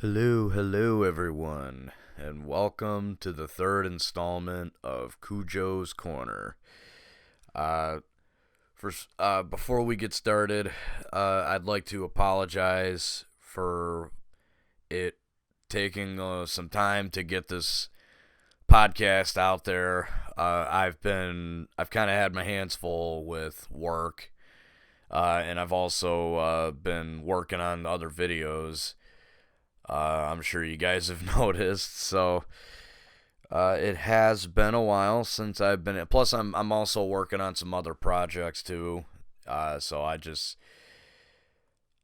Hello everyone, and welcome to the third installment of CuJo's Corner. Uh, Before we get started, I'd like to apologize for it taking some time to get this podcast out there. I've kind of had my hands full with work, and I've also been working on other videos. I'm sure you guys have noticed. So it has been a while since I've been. Plus, I'm also working on some other projects too. So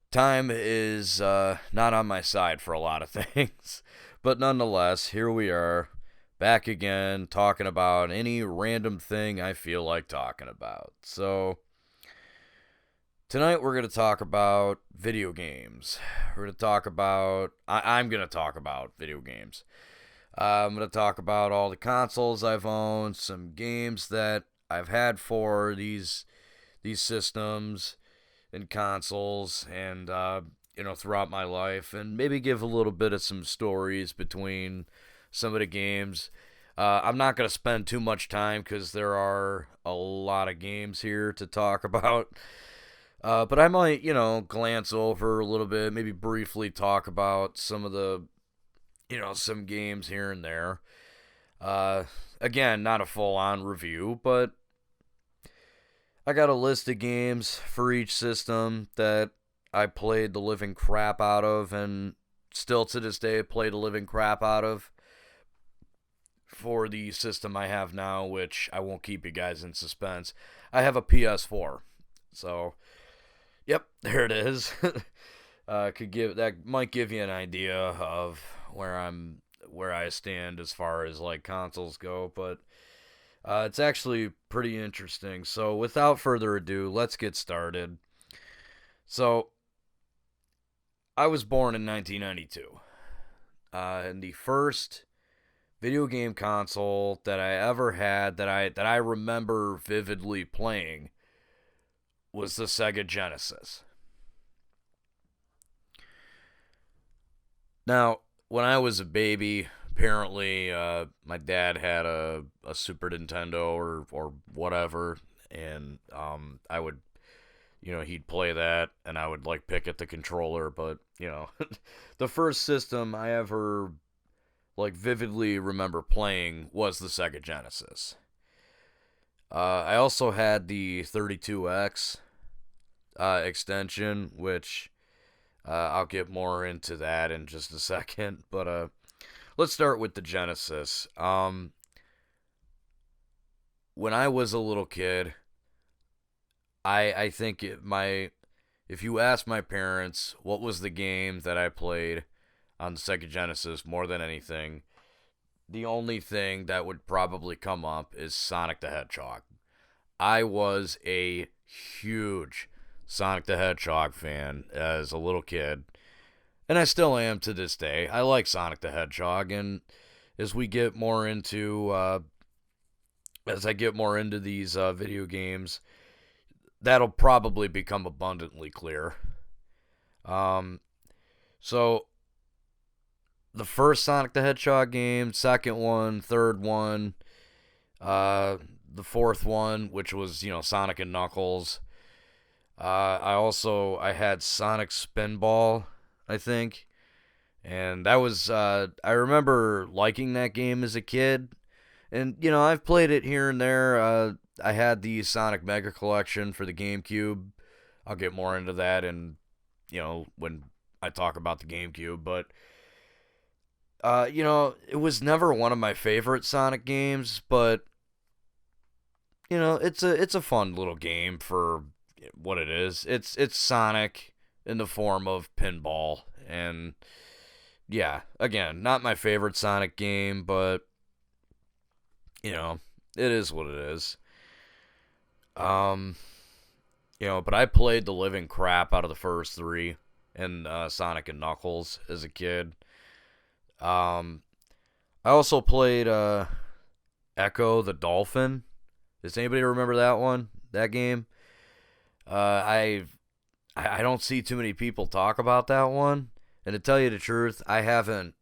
time is not on my side for a lot of things. But nonetheless, here we are, back again, talking about any random thing I feel like talking about. So tonight we're going to talk about video games. I'm going to talk about video games. I'm going to talk about all the consoles I've owned, some games that I've had for these systems and consoles, and throughout my life, and maybe give a little bit of some stories between some of the games. I'm not going to spend too much time because there are a lot of games here to talk about. But I might, glance over a little bit, maybe briefly talk about some of the, some games here and there. Again, not a full-on review, but I got a list of games for each system that I played the living crap out of, and still to this day play the living crap out of for the system I have now, which I won't keep you guys in suspense. I have a PS4, so yep, there it is. That might give you an idea of where I stand as far as like consoles go, but it's actually pretty interesting. So without further ado, let's get started. So I was born in 1992, and the first video game console that I ever had that I remember vividly playing was the Sega Genesis. Now, when I was a baby, apparently my dad had a Super Nintendo or whatever, and I would, he'd play that, and I would like pick at the controller. But the first system I ever like vividly remember playing was the Sega Genesis. I also had the 32X extension, which I'll get more into that in just a second. But let's start with the Genesis. When I was a little kid, I think if you ask my parents what was the game that I played on the Sega Genesis more than anything, the only thing that would probably come up is Sonic the Hedgehog. I was a huge Sonic the Hedgehog fan as a little kid, and I still am to this day. I like Sonic the Hedgehog, and as we get more into as I get more into these video games, that'll probably become abundantly clear. So the first Sonic the Hedgehog game, second one, third one, the fourth one, which was Sonic and Knuckles. I had Sonic Spinball, I think, and that was I remember liking that game as a kid, and I've played it here and there. I had the Sonic Mega Collection for the GameCube. I'll get more into that, and when I talk about the GameCube, but it was never one of my favorite Sonic games, but it's a fun little game for what it is. It's Sonic in the form of pinball, and yeah, again, not my favorite Sonic game, but it is what it is. But I played the living crap out of the first three and Sonic and Knuckles as a kid. I also played Ecco the Dolphin. Does anybody remember that one? That game? I don't see too many people talk about that one. And to tell you the truth, I haven't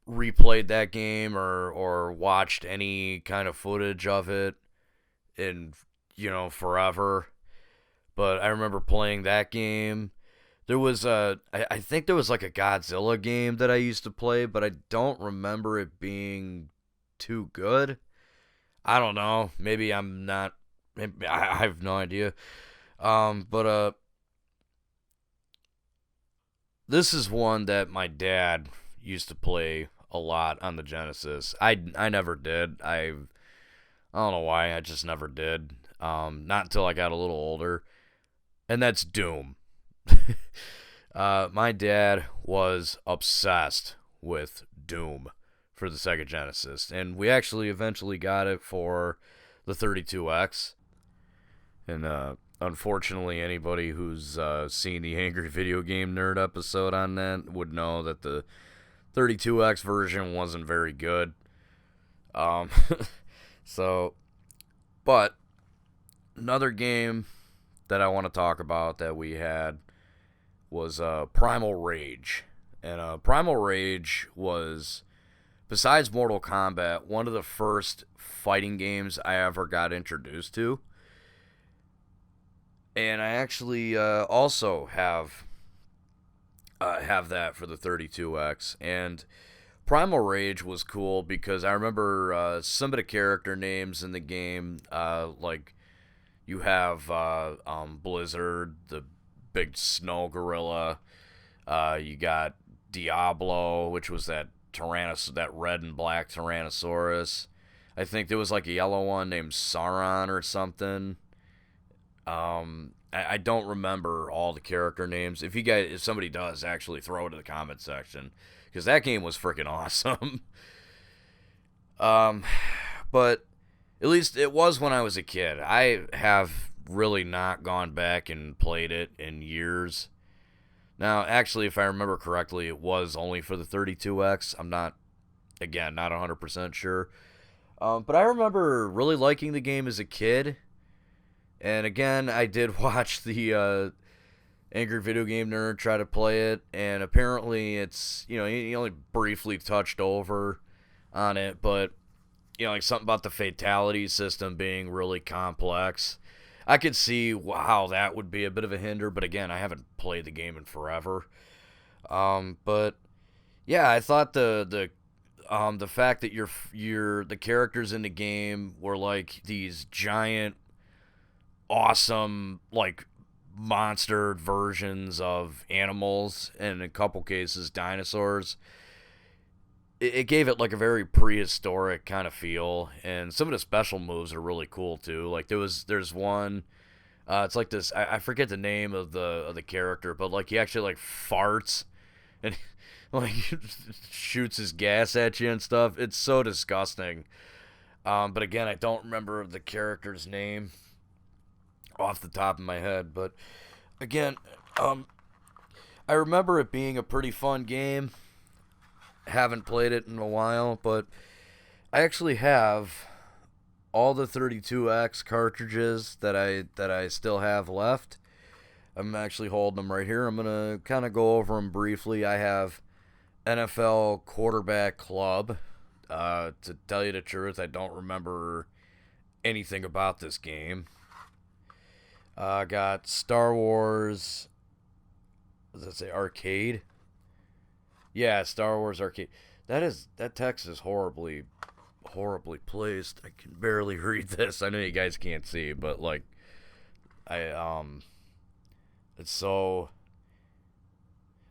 replayed that game or watched any kind of footage of it in, forever. But I remember playing that game. There was I think there was like a Godzilla game that I used to play, but I don't remember it being too good. I don't know. Maybe I'm not. Maybe, I have no idea. But this is one that my dad used to play a lot on the Genesis. I never did. I don't know why. I just never did. Not until I got a little older, and that's Doom. My dad was obsessed with Doom for the Sega Genesis, and we actually eventually got it for the 32X. And unfortunately, anybody who's seen the Angry Video Game Nerd episode on that would know that the 32X version wasn't very good. But another game that I want to talk about that we had was Primal Rage. And Primal Rage was, besides Mortal Kombat, one of the first fighting games I ever got introduced to. And I actually also have that for the 32X. And Primal Rage was cool because I remember some of the character names in the game, like you have Blizzard, the big snow gorilla. You got Diablo, which was that red and black Tyrannosaurus. I think there was like a yellow one named Sauron or something. I don't remember all the character names. If somebody does, actually throw it in the comment section, because that game was freaking awesome. But at least it was when I was a kid. I have really not gone back and played it in years. Now, actually, if I remember correctly, it was only for the 32X. I'm not 100% sure. But I remember really liking the game as a kid. And again, I did watch the Angry Video Game Nerd try to play it, and apparently it's, he only briefly touched over on it, but, like something about the fatality system being really complex. I could see how that would be a bit of a hinder, but again, I haven't played the game in forever. But yeah, I thought the fact that the characters in the game were like these giant, awesome, like, monster versions of animals, and in a couple cases dinosaurs, it gave it like a very prehistoric kind of feel. And some of the special moves are really cool too. Like there's one, it's like this, I forget the name of the character, but like he actually like farts and like shoots his gas at you and stuff. It's so disgusting. But again, I don't remember the character's name off the top of my head, but again, I remember it being a pretty fun game. Haven't played it in a while, but I actually have all the 32X cartridges that I still have left. I'm actually holding them right here. I'm gonna kind of go over them briefly. I have NFL Quarterback Club. To tell you the truth, I don't remember anything about this game. I got Star Wars. What does that say? Arcade? Yeah, Star Wars Arcade. That text is horribly placed. I can barely read this. I know you guys can't see, but like, it's so.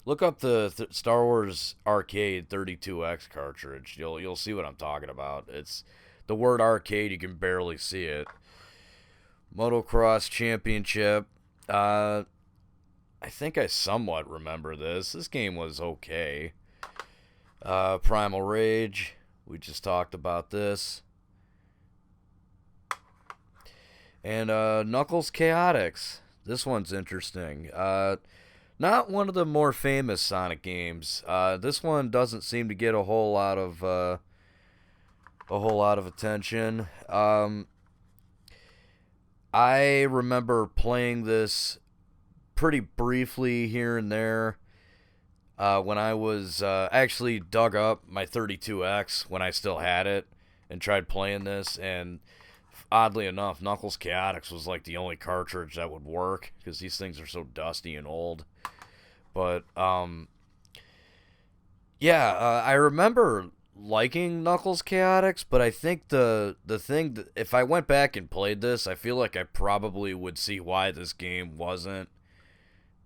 Look up the Star Wars Arcade 32X cartridge. You'll see what I'm talking about. It's the word arcade. You can barely see it. Motocross Championship. I think I somewhat remember this. This game was okay. Primal Rage. We just talked about this. And Knuckles Chaotix. This one's interesting. Not one of the more famous Sonic games. This one doesn't seem to get a whole lot of attention. I remember playing this pretty briefly here and there. when I was actually dug up my 32X when I still had it and tried playing this, and oddly enough, Knuckles Chaotix was like the only cartridge that would work because these things are so dusty and old. But yeah, I remember liking Knuckles Chaotix, but I think the thing that if I went back and played this, I feel like I probably would see why this game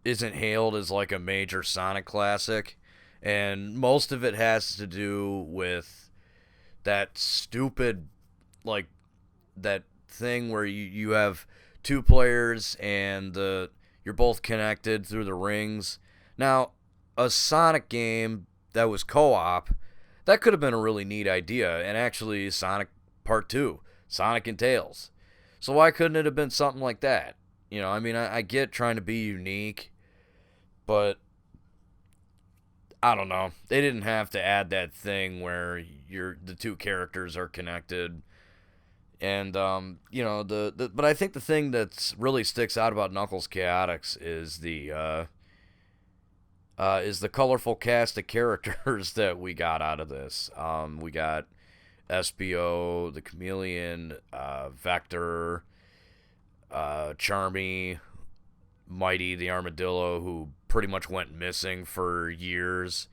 isn't hailed as like a major Sonic classic, and most of it has to do with that stupid, like, that thing where you have two players and you're both connected through the rings. Now, a Sonic game that was co-op, that could have been a really neat idea, and actually Sonic Part 2, Sonic and Tails. So why couldn't it have been something like that? You know, I mean, I get trying to be unique, but I don't know. They didn't have to add that thing where the two characters are connected. And you know, but I think the thing that's really sticks out about Knuckles Chaotix is the colorful cast of characters that we got out of this. We got SBO, the Chameleon, Vector, Charmy, Mighty the Armadillo, who pretty much went missing for years.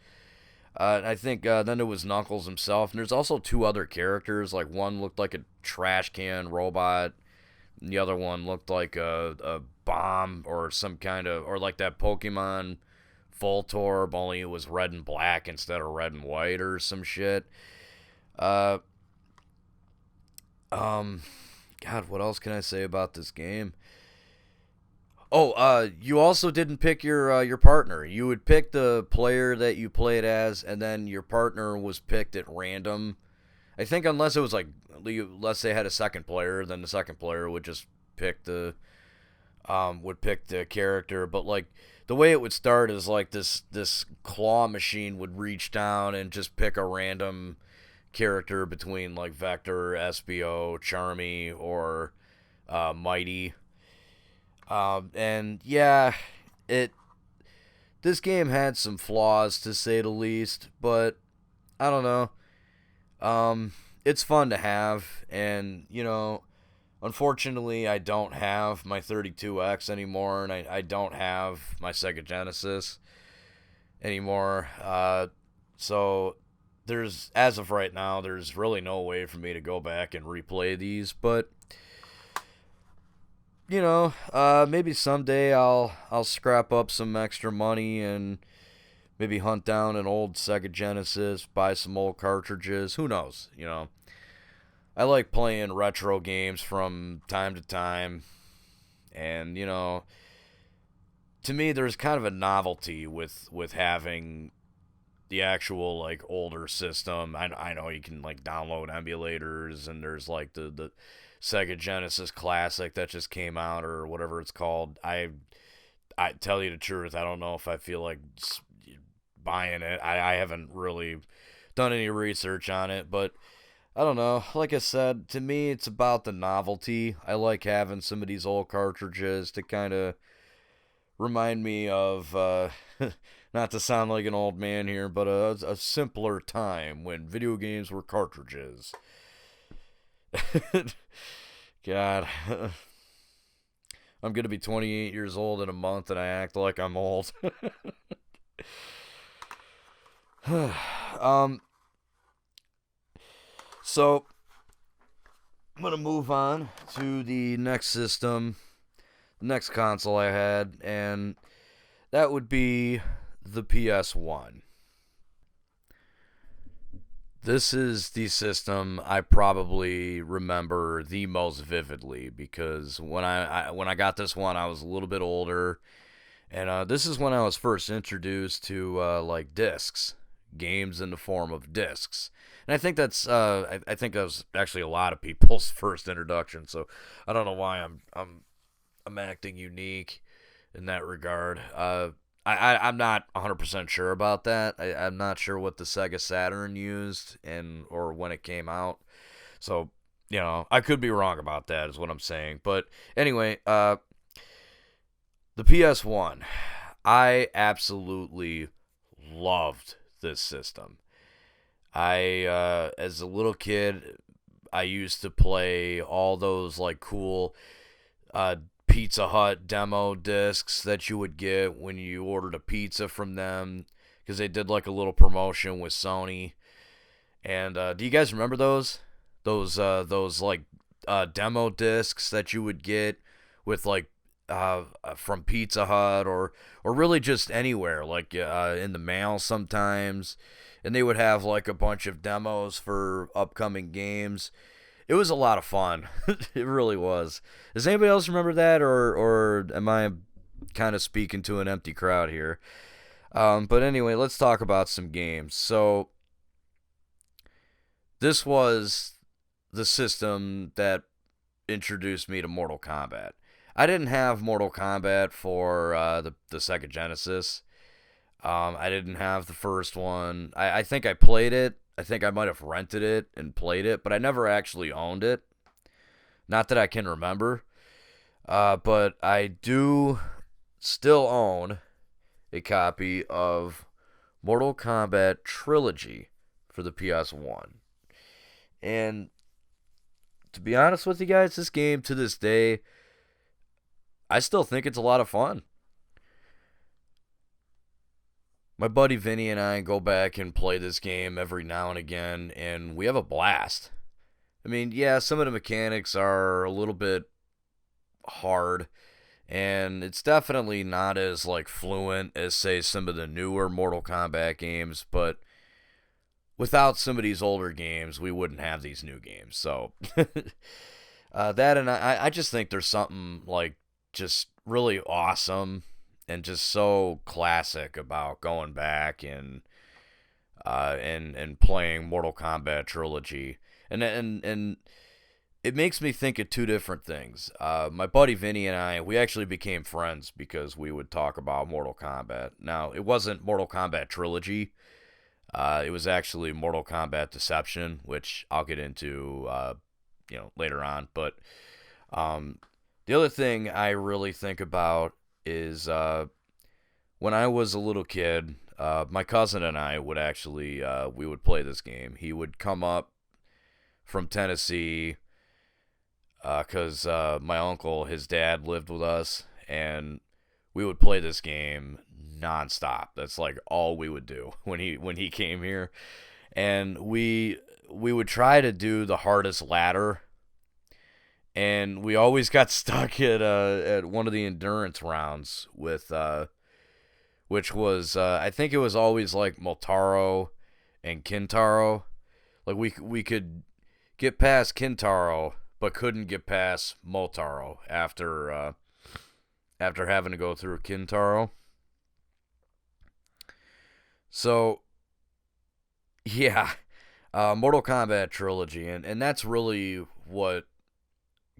I think then there was Knuckles himself, and there's also two other characters. Like one looked like a trash can robot, and the other one looked like a bomb or some kind of, or like that Pokemon Voltorb, only it was red and black instead of red and white or some shit. God, what else can I say about this game? Oh, you also didn't pick your partner. You would pick the player that you played as, and then your partner was picked at random. I think unless it was like, unless they had a second player, then the second player would just pick the character. But like the way it would start is like this claw machine would reach down and just pick a random character between like Vector, SBO, Charmy, or Mighty. And yeah, this game had some flaws to say the least, but I don't know. It's fun to have, and you know, unfortunately, I don't have my 32X anymore, and I don't have my Sega Genesis anymore. So as of right now, there's really no way for me to go back and replay these, but you know, maybe someday I'll scrap up some extra money and maybe hunt down an old Sega Genesis, buy some old cartridges. Who knows? You know, I like playing retro games from time to time, and you know, to me, there's kind of a novelty with having the actual like older system. I know you can like download emulators, and there's like the Sega Genesis Classic that just came out or whatever it's called. I tell you the truth, I don't know if I feel like buying it. I haven't really done any research on it, but I don't know. Like I said, to me, it's about the novelty. I like having some of these old cartridges to kind of remind me of, not to sound like an old man here, but a simpler time when video games were cartridges. God. I'm going to be 28 years old in a month and I act like I'm old. So I'm going to move on to the next system, the next console I had, and that would be the PS1. This is the system I probably remember the most vividly because when I got this one, I was a little bit older, and this is when I was first introduced to like discs, games in the form of discs, and I think I think that was actually a lot of people's first introduction. So I don't know why I'm acting unique in that regard. I'm not 100% sure about that. I'm not sure what the Sega Saturn used or when it came out. So, you know, I could be wrong about that is what I'm saying. But anyway, the PS1. I absolutely loved this system. As a little kid, I used to play all those like cool Pizza Hut demo discs that you would get when you ordered a pizza from them, because they did like a little promotion with Sony. And do you guys remember those? Those like demo discs that you would get with like from Pizza Hut or really just anywhere, like in the mail sometimes, and they would have like a bunch of demos for upcoming games. It was a lot of fun. It really was. Does anybody else remember that, or am I kind of speaking to an empty crowd here? But anyway, let's talk about some games. So this was the system that introduced me to Mortal Kombat. I didn't have Mortal Kombat for the Sega Genesis. I didn't have the first one. I think I played it. I think I might have rented it and played it, but I never actually owned it. Not that I can remember. But I do still own a copy of Mortal Kombat Trilogy for the PS1. And to be honest with you guys, this game to this day, I still think it's a lot of fun. My buddy Vinny and I go back and play this game every now and again, and we have a blast. I mean, yeah, some of the mechanics are a little bit hard, and it's definitely not as like fluent as, say, some of the newer Mortal Kombat games, but without some of these older games, we wouldn't have these new games. So that, and I just think there's something like just really awesome and just so classic about going back and playing Mortal Kombat Trilogy, and it makes me think of two different things. My buddy Vinny and I, we actually became friends because we would talk about Mortal Kombat. Now, it wasn't Mortal Kombat Trilogy. It was actually Mortal Kombat Deception, which I'll get into later on. But the other thing I really think about is when I was a little kid, my cousin and I would actually we would play this game. He would come up from Tennessee because my uncle, his dad, lived with us, and we would play this game nonstop. That's like all we would do when he came here, and we would try to do the hardest ladder. And we always got stuck at one of the endurance rounds with, which was I think it was always like Motaro and Kintaro. Like we could get past Kintaro, but couldn't get past Motaro after having to go through Kintaro. So yeah, Mortal Kombat Trilogy, and that's really what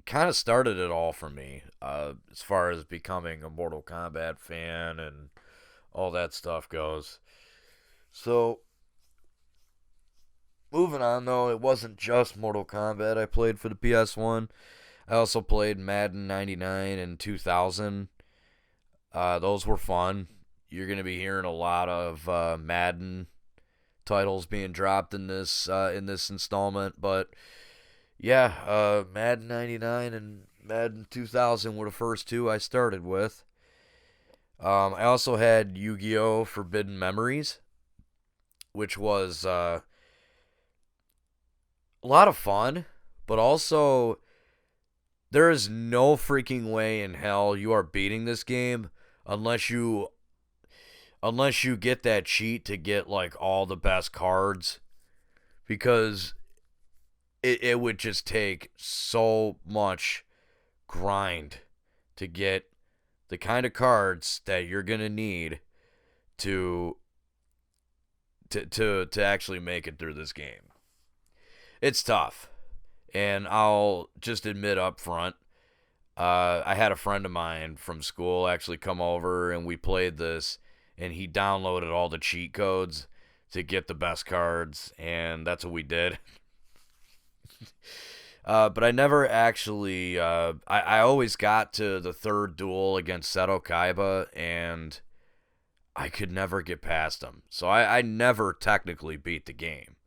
kind of started it all for me, as far as becoming a Mortal Kombat fan and all that stuff goes. So, moving on though, it wasn't just Mortal Kombat I played for the PS1. I also played Madden 99 and 2000. Those were fun. You're going to be hearing a lot of Madden titles being dropped in this installment, but yeah, Madden 99 and Madden 2000 were the first two I started with. I also had Yu-Gi-Oh! Forbidden Memories, which was a lot of fun, but also there is no freaking way in hell you are beating this game unless you get that cheat to get like all the best cards, because it would just take so much grind to get the kind of cards that you're going to need to actually make it through this game. It's tough. And I'll just admit up front, I had a friend of mine from school actually come over and we played this, and he downloaded all the cheat codes to get the best cards, and that's what we did. But I never actually, I always got to the third duel against Seto Kaiba, and I could never get past them. So I never technically beat the game.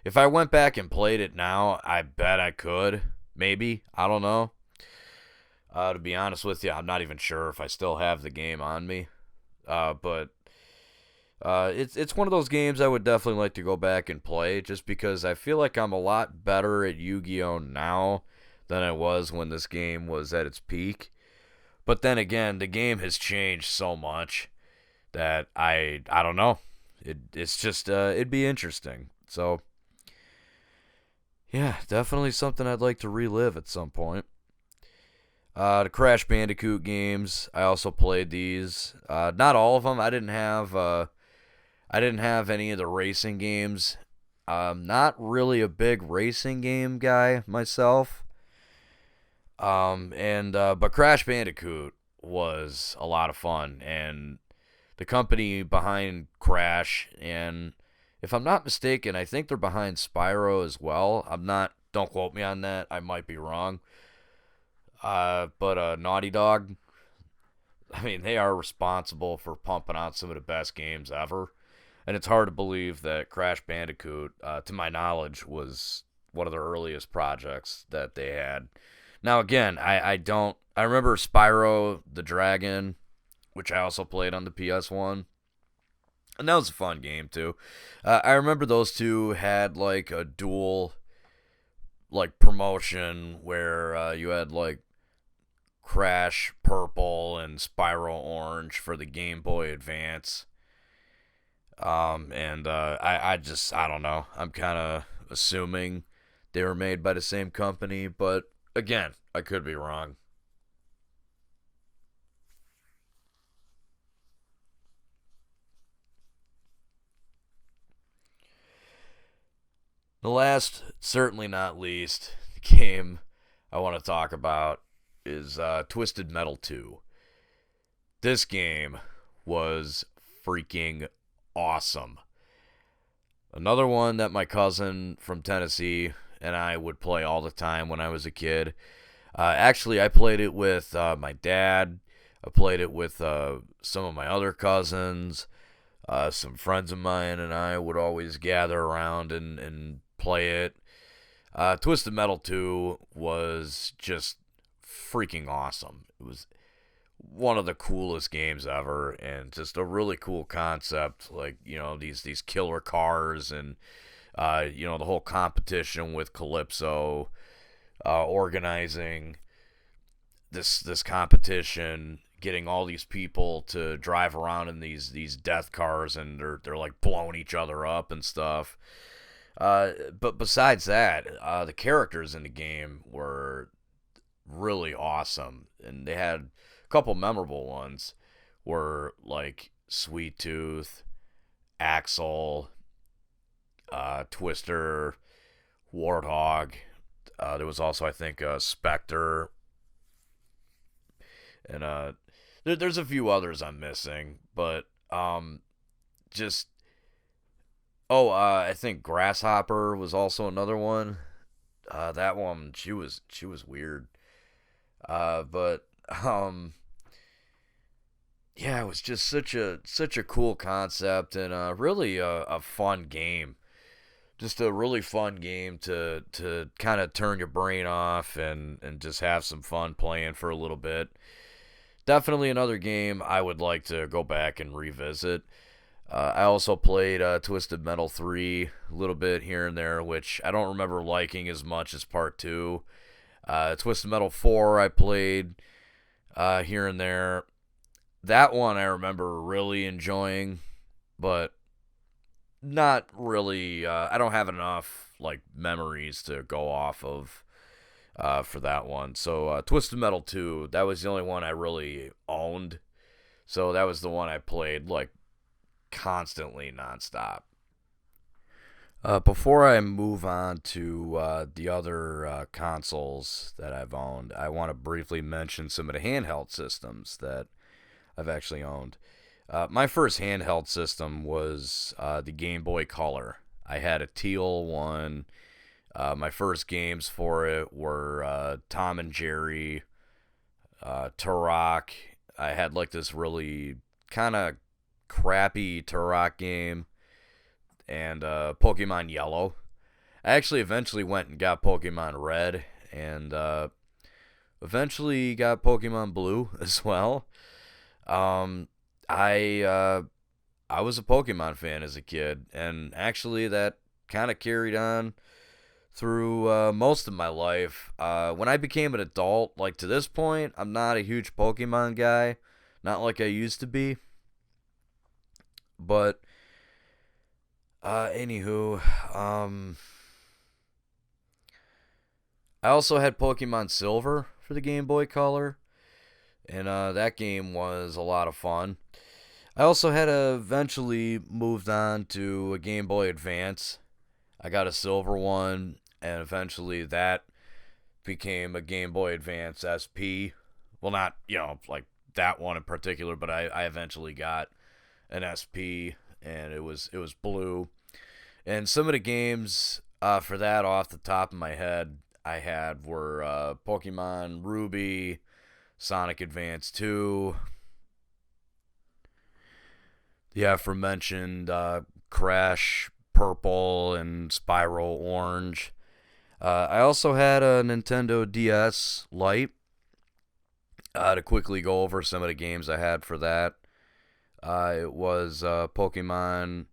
If I went back and played it now, I bet I could. Maybe. I don't know. To be honest with you, I'm not even sure if I still have the game on me. But it's one of those games I would definitely like to go back and play, just because I feel like I'm a lot better at Yu-Gi-Oh! Now than I was when this game was at its peak. But then again, the game has changed so much that I don't know. It's just it'd be interesting. So yeah, definitely something I'd like to relive at some point. The Crash Bandicoot games, I also played these. Not all of them. I didn't have any of the racing games. Not really a big racing game guy myself. But Crash Bandicoot was a lot of fun, and the company behind Crash, and if I'm not mistaken, I think they're behind Spyro as well. Don't quote me on that. I might be wrong. But Naughty Dog, I mean, they are responsible for pumping out some of the best games ever. And it's hard to believe that Crash Bandicoot, to my knowledge, was one of the earliest projects that they had. Now, again, I remember Spyro the Dragon, which I also played on the PS1. And that was a fun game, too. I remember those two had, like, a dual, like, promotion where you had, like, Crash Purple and Spyro Orange for the Game Boy Advance. I don't know. I'm kind of assuming they were made by the same company, but again, I could be wrong. The last, certainly not least, game I want to talk about is Twisted Metal 2. This game was freaking awesome. Another one that my cousin from Tennessee and I would play all the time when I was a kid. Actually, I played it with my dad. I played it with some of my other cousins. Some friends of mine and I would always gather around and play it. Twisted Metal 2 was just freaking awesome. It was one of the coolest games ever, and just a really cool concept, like, you know, these killer cars, and you know, the whole competition with Calypso, organizing this competition, getting all these people to drive around in these death cars, and they're like blowing each other up and stuff. But besides that, the characters in the game were really awesome, and they had a couple memorable ones were like Sweet Tooth, Axel, Twister, Warthog. There was also, I think, Spectre, and there's a few others I'm missing, but just I think Grasshopper was also another one. That one, she was weird. But yeah, it was just such a cool concept, and really a fun game. Just a really fun game to kind of turn your brain off and just have some fun playing for a little bit. Definitely another game I would like to go back and revisit. I also played Twisted Metal 3 a little bit here and there, which I don't remember liking as much as Part 2. Twisted Metal 4 I played here and there. That one I remember really enjoying, but not really. I don't have enough like memories to go off of for that one. So Twisted Metal 2, that was the only one I really owned. So that was the one I played like constantly nonstop. Before I move on to the other consoles that I've owned, I want to briefly mention some of the handheld systems that I've actually owned. My first handheld system was the Game Boy Color. I had a teal one. My first games for it were Tom and Jerry, Turok. I had like this really kind of crappy Turok game, and Pokemon Yellow. I actually eventually went and got Pokemon Red, and eventually got Pokemon Blue as well. Um, I was a Pokemon fan as a kid, and actually that kind of carried on through most of my life. When I became an adult, like to this point, I'm not a huge Pokemon guy, not like I used to be. But anywho, I also had Pokemon Silver for the Game Boy Color, and that game was a lot of fun. I also had eventually moved on to a Game Boy Advance. I got a silver one, and eventually that became a Game Boy Advance SP. Well, not, like that one in particular, but I eventually got an SP, and it was blue. And some of the games for that off the top of my head I had were Pokemon Ruby, Sonic Advance 2, the aforementioned Crash Purple and Spyro Orange. I also had a Nintendo DS Lite. To quickly go over some of the games I had for that, it was Pokemon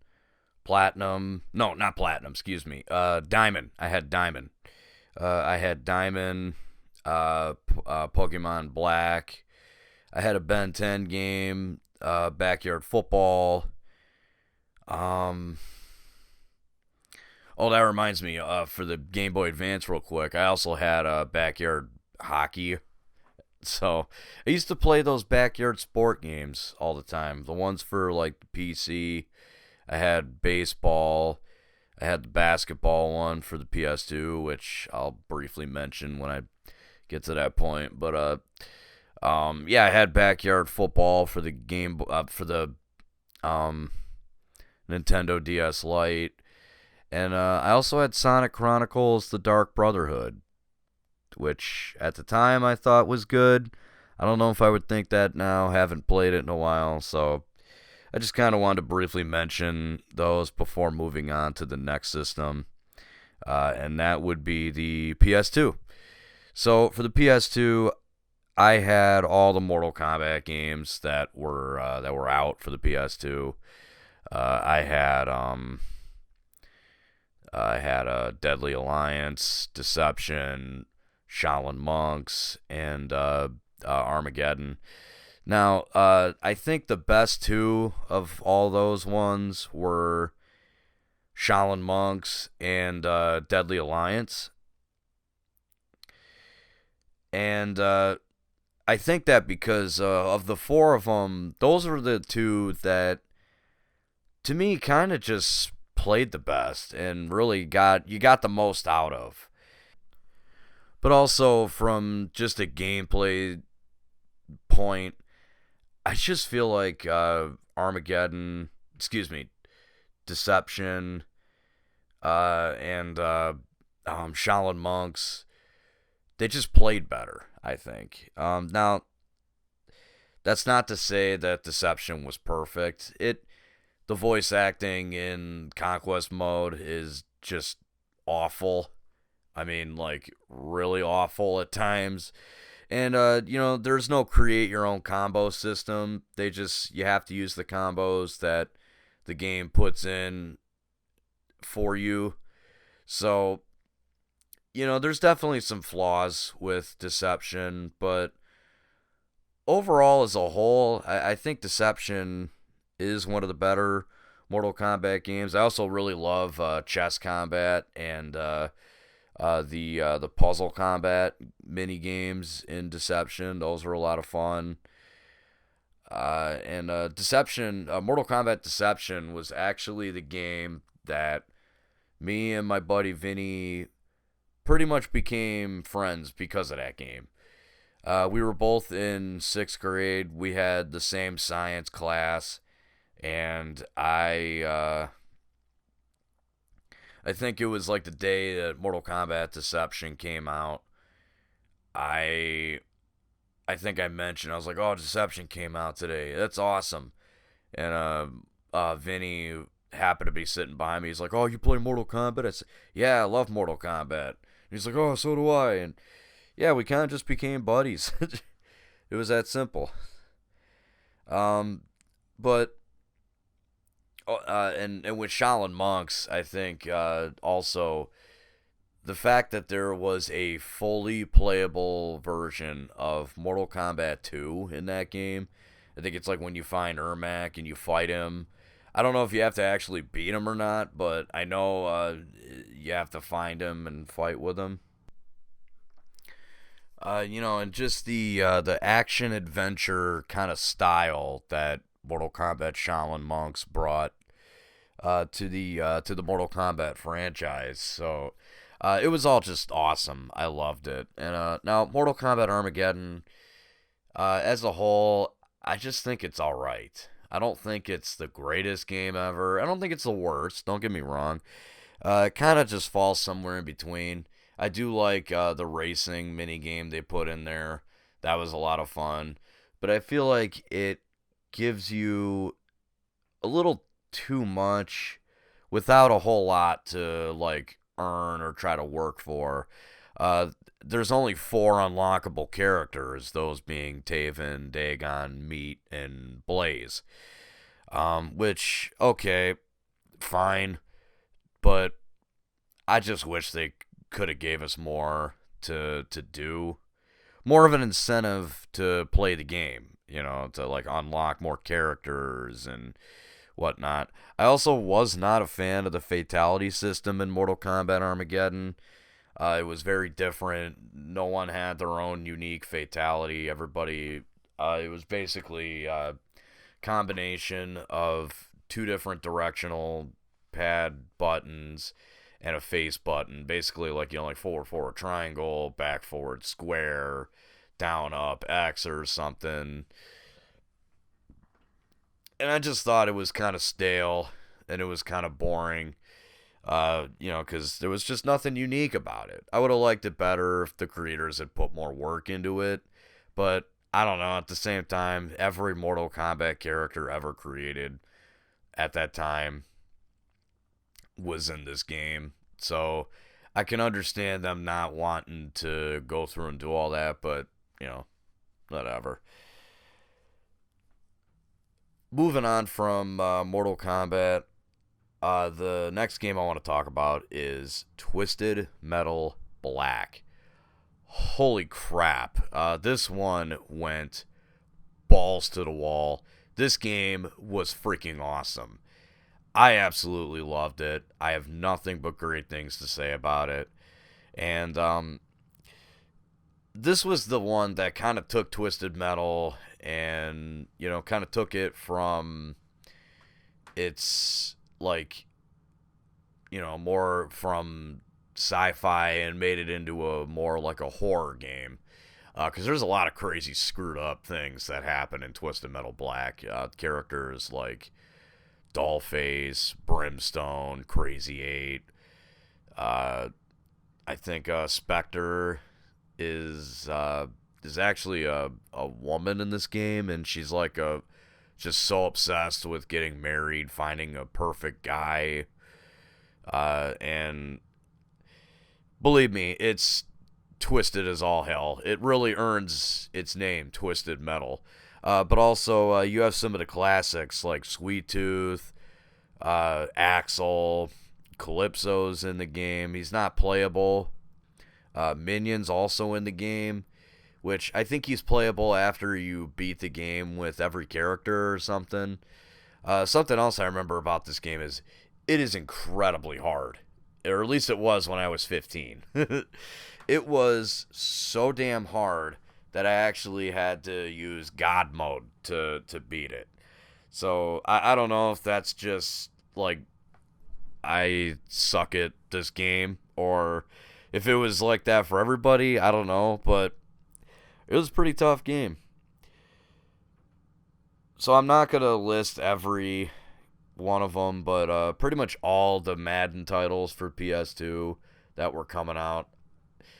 Platinum. No, not Platinum, excuse me. Diamond. I had Diamond. Pokemon Black. I had a Ben 10 game, Backyard Football. Oh, that reminds me, for the Game Boy Advance real quick, I also had Backyard Hockey. So, I used to play those backyard sport games all the time. The ones for, like, the PC. I had baseball. I had the basketball one for the PS2, which I'll briefly mention when I get to that point. But, yeah, I had backyard football for the Nintendo DS Lite. And I also had Sonic Chronicles: The Dark Brotherhood, which at the time I thought was good. I don't know if I would think that now. Haven't played it in a while, so I just kind of wanted to briefly mention those before moving on to the next system, and that would be the PS2. So for the PS2, I had all the Mortal Kombat games that were out for the PS2. I had a Deadly Alliance, Deception, Shaolin Monks, and Armageddon. Now, I think the best two of all those ones were Shaolin Monks and Deadly Alliance. And I think that because of the four of them, those were the two that, to me, kind of just played the best and really got the most out of. But also from just a gameplay point, I just feel like Deception, and Shaolin Monks, they just played better, I think. Now, that's not to say that Deception was perfect. The voice acting in Conquest mode is just awful. I mean, like, really awful at times. And, there's no create your own combo system. You have to use the combos that the game puts in for you. So, there's definitely some flaws with Deception, but overall, as a whole, I think Deception is one of the better Mortal Kombat games. I also really love chess combat and the puzzle combat mini games in Deception. Those were a lot of fun. And Mortal Kombat Deception was actually the game that me and my buddy Vinny pretty much became friends because of that game. We were both in 6th grade. We had the same science class. And I think it was like the day that Mortal Kombat Deception came out. I think I mentioned, I was like, oh, Deception came out today. That's awesome. And Vinny happened to be sitting behind me. He's like, "Oh, you play Mortal Kombat?" I said, "Yeah, I love Mortal Kombat." And he's like, "Oh, so do I." And yeah, we kind of just became buddies. It was that simple. Um, but and with Shaolin Monks, I think also the fact that there was a fully playable version of Mortal Kombat 2 in that game. I think it's like when you find Ermac and you fight him. I don't know if you have to actually beat him or not, but I know you have to find him and fight with him. And just the action adventure kind of style that Mortal Kombat Shaolin Monks brought to the Mortal Kombat franchise. So it was all just awesome. I loved it. And now Mortal Kombat Armageddon, as a whole, I just think it's all right. I don't think it's the greatest game ever. I don't think it's the worst. Don't get me wrong. It kind of just falls somewhere in between. I do like the racing mini game they put in there. That was a lot of fun. But I feel like it gives you a little too much without a whole lot to like earn or try to work for. There's only four unlockable characters, those being Taven, Dagon, Meat, and Blaze. Which, okay, fine, but I just wish they could have gave us more to do. More of an incentive to play the game, to like unlock more characters and whatnot. I also was not a fan of the fatality system in Mortal Kombat Armageddon. It was very different. No one had their own unique fatality. Everybody, it was basically a combination of two different directional pad buttons and a face button. Basically, like forward, forward, triangle, back, forward, square, down, up, X or something. And I just thought it was kind of stale and it was kind of boring. Because there was just nothing unique about it. I would have liked it better if the creators had put more work into it, but I don't know. At the same time, every Mortal Kombat character ever created at that time was in this game, so I can understand them not wanting to go through and do all that, but whatever. Moving on from Mortal Kombat, the next game I want to talk about is Twisted Metal Black. Holy crap. This one went balls to the wall. This game was freaking awesome. I absolutely loved it. I have nothing but great things to say about it. And this was the one that kind of took Twisted Metal and, kind of took it from its like more from sci-fi and made it into a more like a horror game, because there's a lot of crazy screwed up things that happen in Twisted Metal Black. Characters like Dollface, Brimstone, Crazy 8. I think Spectre is actually a woman in this game, and she's like just so obsessed with getting married, finding a perfect guy. And believe me, it's twisted as all hell. It really earns its name, Twisted Metal. But also, you have some of the classics like Sweet Tooth, Axel, Calypso's in the game. He's not playable. Minion's also in the game, which I think he's playable after you beat the game with every character or something. Something else I remember about this game is it is incredibly hard. Or at least it was when I was 15. It was so damn hard that I actually had to use God mode to beat it. So I don't know if that's just like I suck at this game or if it was like that for everybody. I don't know, but it was a pretty tough game. So I'm not going to list every one of them, but pretty much all the Madden titles for PS2 that were coming out.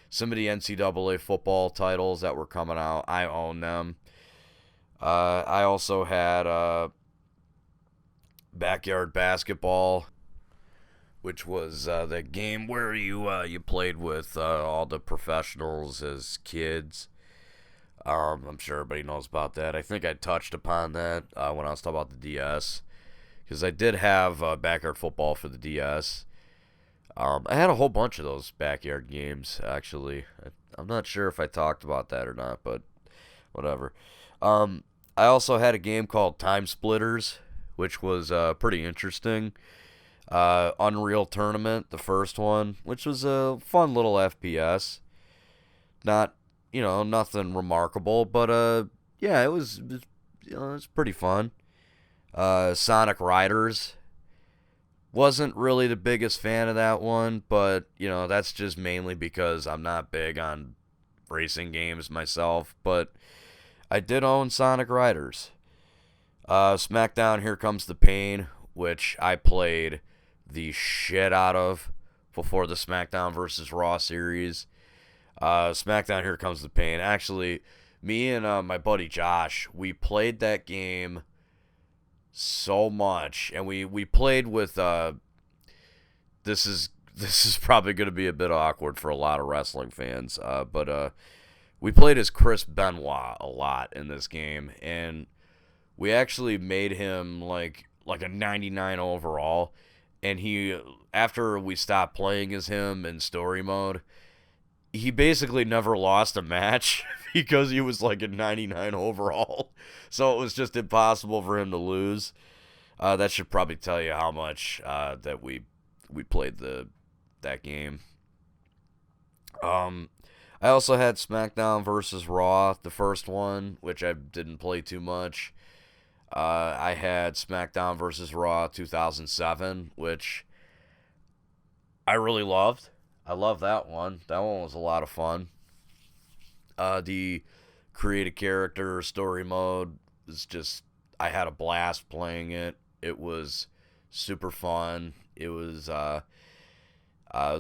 Some of the NCAA football titles that were coming out, I own them. I also had Backyard Basketball, which was that game where you played with all the professionals as kids. I'm sure everybody knows about that. I think I touched upon that when I was talking about the DS, because I did have backyard football for the DS. I had a whole bunch of those backyard games, actually. I'm not sure if I talked about that or not, but whatever. I also had a game called Time Splitters, which was pretty interesting. Unreal Tournament, the first one, which was a fun little FPS. Not, nothing remarkable, but yeah, it was pretty fun. Sonic Riders, wasn't really the biggest fan of that one, but that's just mainly because I'm not big on racing games myself. But I did own Sonic Riders. Smackdown, Here Comes the Pain, which I played the shit out of before the SmackDown versus Raw series. SmackDown, Here Comes the Pain. Actually, me and my buddy Josh, we played that game so much, and we played with this is probably going to be a bit awkward for a lot of wrestling fans, but we played as Chris Benoit a lot in this game, and we actually made him like a 99 overall, and he, after we stopped playing as him in story mode, he basically never lost a match because he was like a 99 overall. So it was just impossible for him to lose. That should probably tell you how much that we played that game. I also had SmackDown versus Raw, the first one, which I didn't play too much. I had SmackDown versus Raw 2007, which I really loved. I love that one. That one was a lot of fun. The create a character story mode was just, I had a blast playing it. It was super fun. It was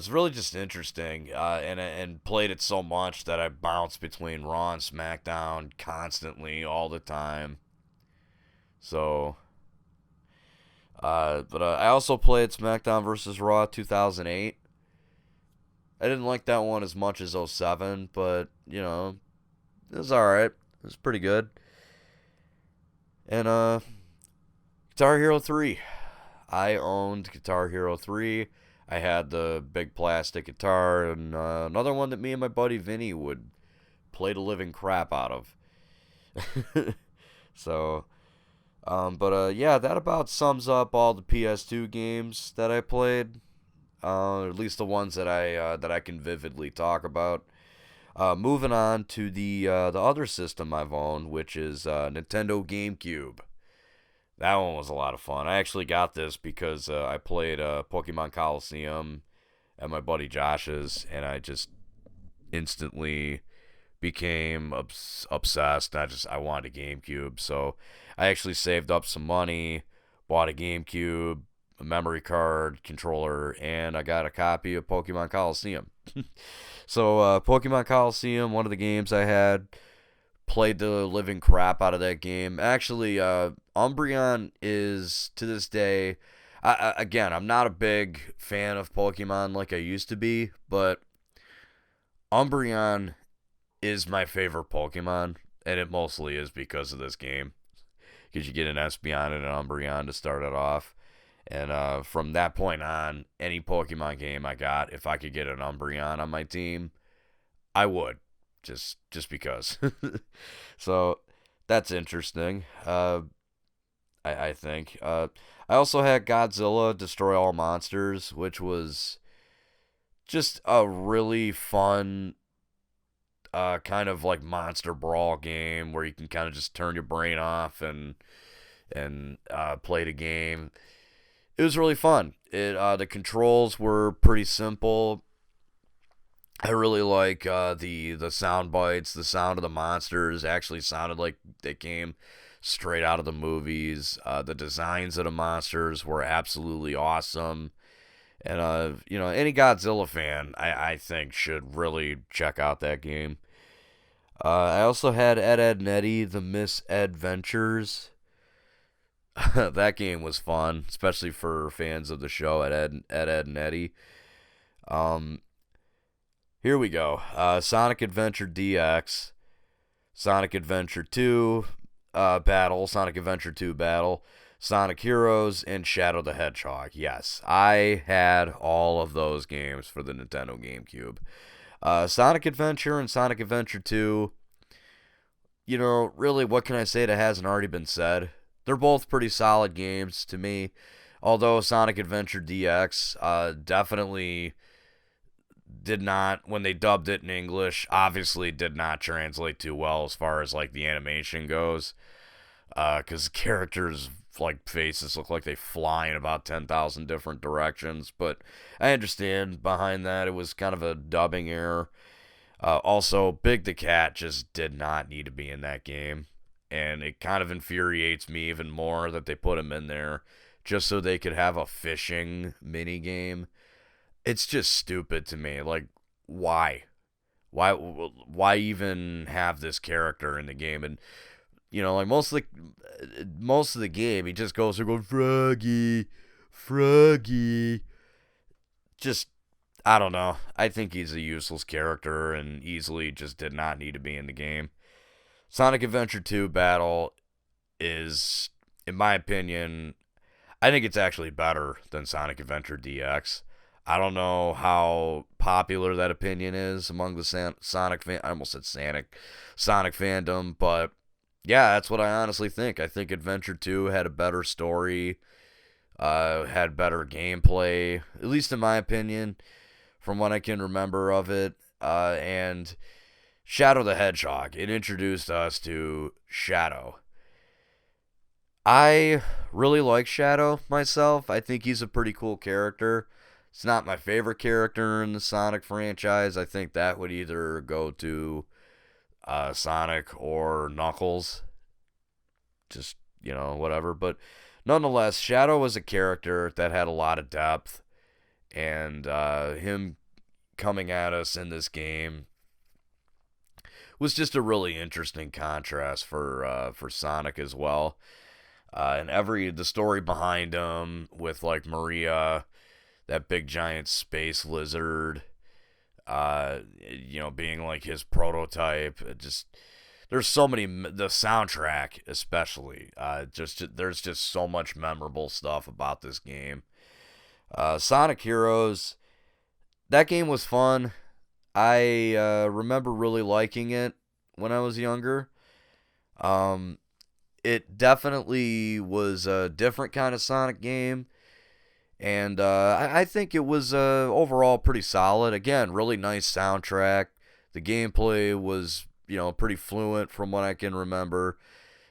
really just interesting, and played it so much that I bounced between Raw and SmackDown constantly all the time. So, but I also played SmackDown vs. Raw 2008. I didn't like that one as much as '07, but, it was alright. It was pretty good. And, Guitar Hero 3. I owned Guitar Hero 3. I had the big plastic guitar, and another one that me and my buddy Vinny would play the living crap out of. So, yeah, that about sums up all the PS2 games that I played. At least the ones that I can vividly talk about. Moving on to the other system I've owned, which is Nintendo Gamecube. That one was a lot of fun. I actually got this because I played Pokemon Colosseum at my buddy Josh's, and I just instantly became obsessed. I wanted a GameCube, so I actually saved up some money, bought a GameCube, a memory card, controller, and I got a copy of Pokemon Colosseum. So Pokemon Colosseum, one of the games I had, played the living crap out of that game. Actually, Umbreon is, to this day, again, I'm not a big fan of Pokemon like I used to be, but Umbreon is my favorite Pokemon, and it mostly is because of this game. Because you get an Espeon and an Umbreon to start it off. And from that point on, any Pokemon game I got, if I could get an Umbreon on my team, I would. Just because. So, that's interesting. I think. I also had Godzilla Destroy All Monsters, which was just a really fun kind of like monster brawl game where you can kind of just turn your brain off and play the game. It was really fun. The controls were pretty simple. I really like the sound bites. The sound of the monsters actually sounded like they came straight out of the movies. The designs of the monsters were absolutely awesome. And, any Godzilla fan, I think, should really check out that game. I also had Ed, Edd n Eddy, The Misadventures. That game was fun, especially for fans of the show Ed and Eddie. Um, Here we go. Sonic Adventure DX, Sonic Adventure 2 Battle, Sonic Adventure 2 Battle, Sonic Heroes, and Shadow the Hedgehog. Yes, I had all of those games for the Nintendo GameCube. Sonic Adventure and Sonic Adventure 2, really, what can I say that hasn't already been said? They're both pretty solid games to me. Although Sonic Adventure DX definitely did not, when they dubbed it in English, obviously did not translate too well as far as like the animation goes. Because characters like faces look like they fly in about 10,000 different directions. But I understand behind that it was kind of a dubbing error. Also, Big the Cat just did not need to be in that game. And it kind of infuriates me even more that they put him in there just so they could have a fishing mini game. It's just stupid to me. Like, why? Why even have this character in the game? And like most of the game, he just goes through going Froggy, Froggy. Just I don't know. I think he's a useless character and easily just did not need to be in the game. Sonic Adventure 2 Battle is, in my opinion, I think it's actually better than Sonic Adventure DX. I don't know how popular that opinion is among the Sonic fan. I almost said Sonic fandom, but yeah, that's what I honestly think. I think Adventure 2 had a better story, had better gameplay, at least in my opinion, from what I can remember of it. And Shadow the Hedgehog, it introduced us to Shadow. I really like Shadow myself. I think he's a pretty cool character. It's not my favorite character in the Sonic franchise. I think that would either go to Sonic or Knuckles. Just, whatever. But nonetheless, Shadow was a character that had a lot of depth. And him coming at us in this game was just a really interesting contrast for Sonic as well. And the story behind him with like Maria, that big giant space lizard, being like his prototype. There's so many, the soundtrack especially. There's just so much memorable stuff about this game. Sonic Heroes, that game was fun. I remember really liking it when I was younger. It definitely was a different kind of Sonic game. And I think it was overall pretty solid. Again, really nice soundtrack. The gameplay was, pretty fluent from what I can remember.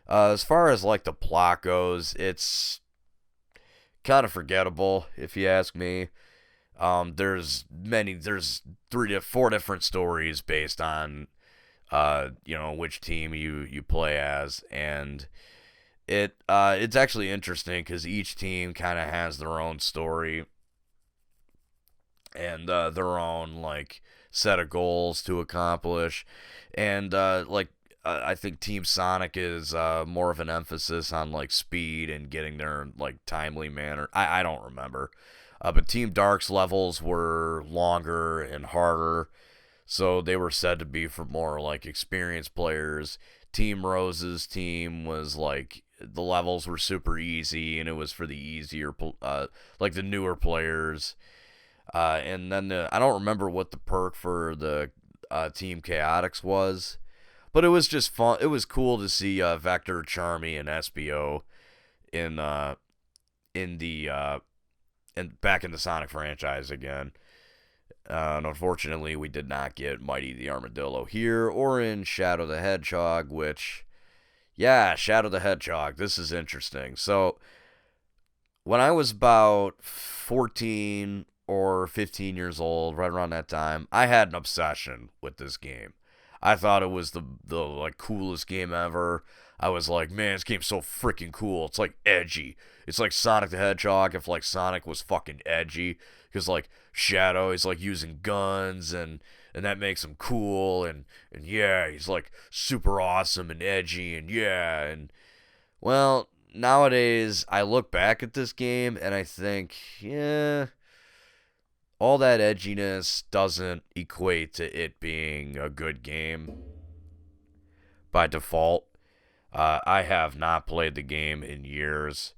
As far as like the plot goes, it's kind of forgettable if you ask me. There's 4 different stories based on, which team you play as, and it's actually interesting because each team kind of has their own story and their own like set of goals to accomplish, and I think Team Sonic is more of an emphasis on like speed and getting there in like timely manner. I don't remember, but Team Dark's levels were longer and harder, so they were said to be for more like experienced players. Team Rose's team was like the levels were super easy, and it was for the easier, like the newer players. And then I don't remember what the perk for the Team Chaotix was, but it was just fun. It was cool to see Vector, Charmy, and SBO in back in the Sonic franchise again. And unfortunately, we did not get Mighty the Armadillo here or in Shadow the Hedgehog, which, yeah, Shadow the Hedgehog. This is interesting. So, when I was about 14 or 15 years old, right around that time, I had an obsession with this game. I thought it was the like coolest game ever. I was like, man, this game's so freaking cool. It's like edgy. It's like Sonic the Hedgehog if like Sonic was fucking edgy, because like Shadow is like using guns and that makes him cool, and yeah, he's like super awesome and edgy, and yeah, and well, nowadays, I look back at this game and I think, yeah, all that edginess doesn't equate to it being a good game by default. I have not played the game in years.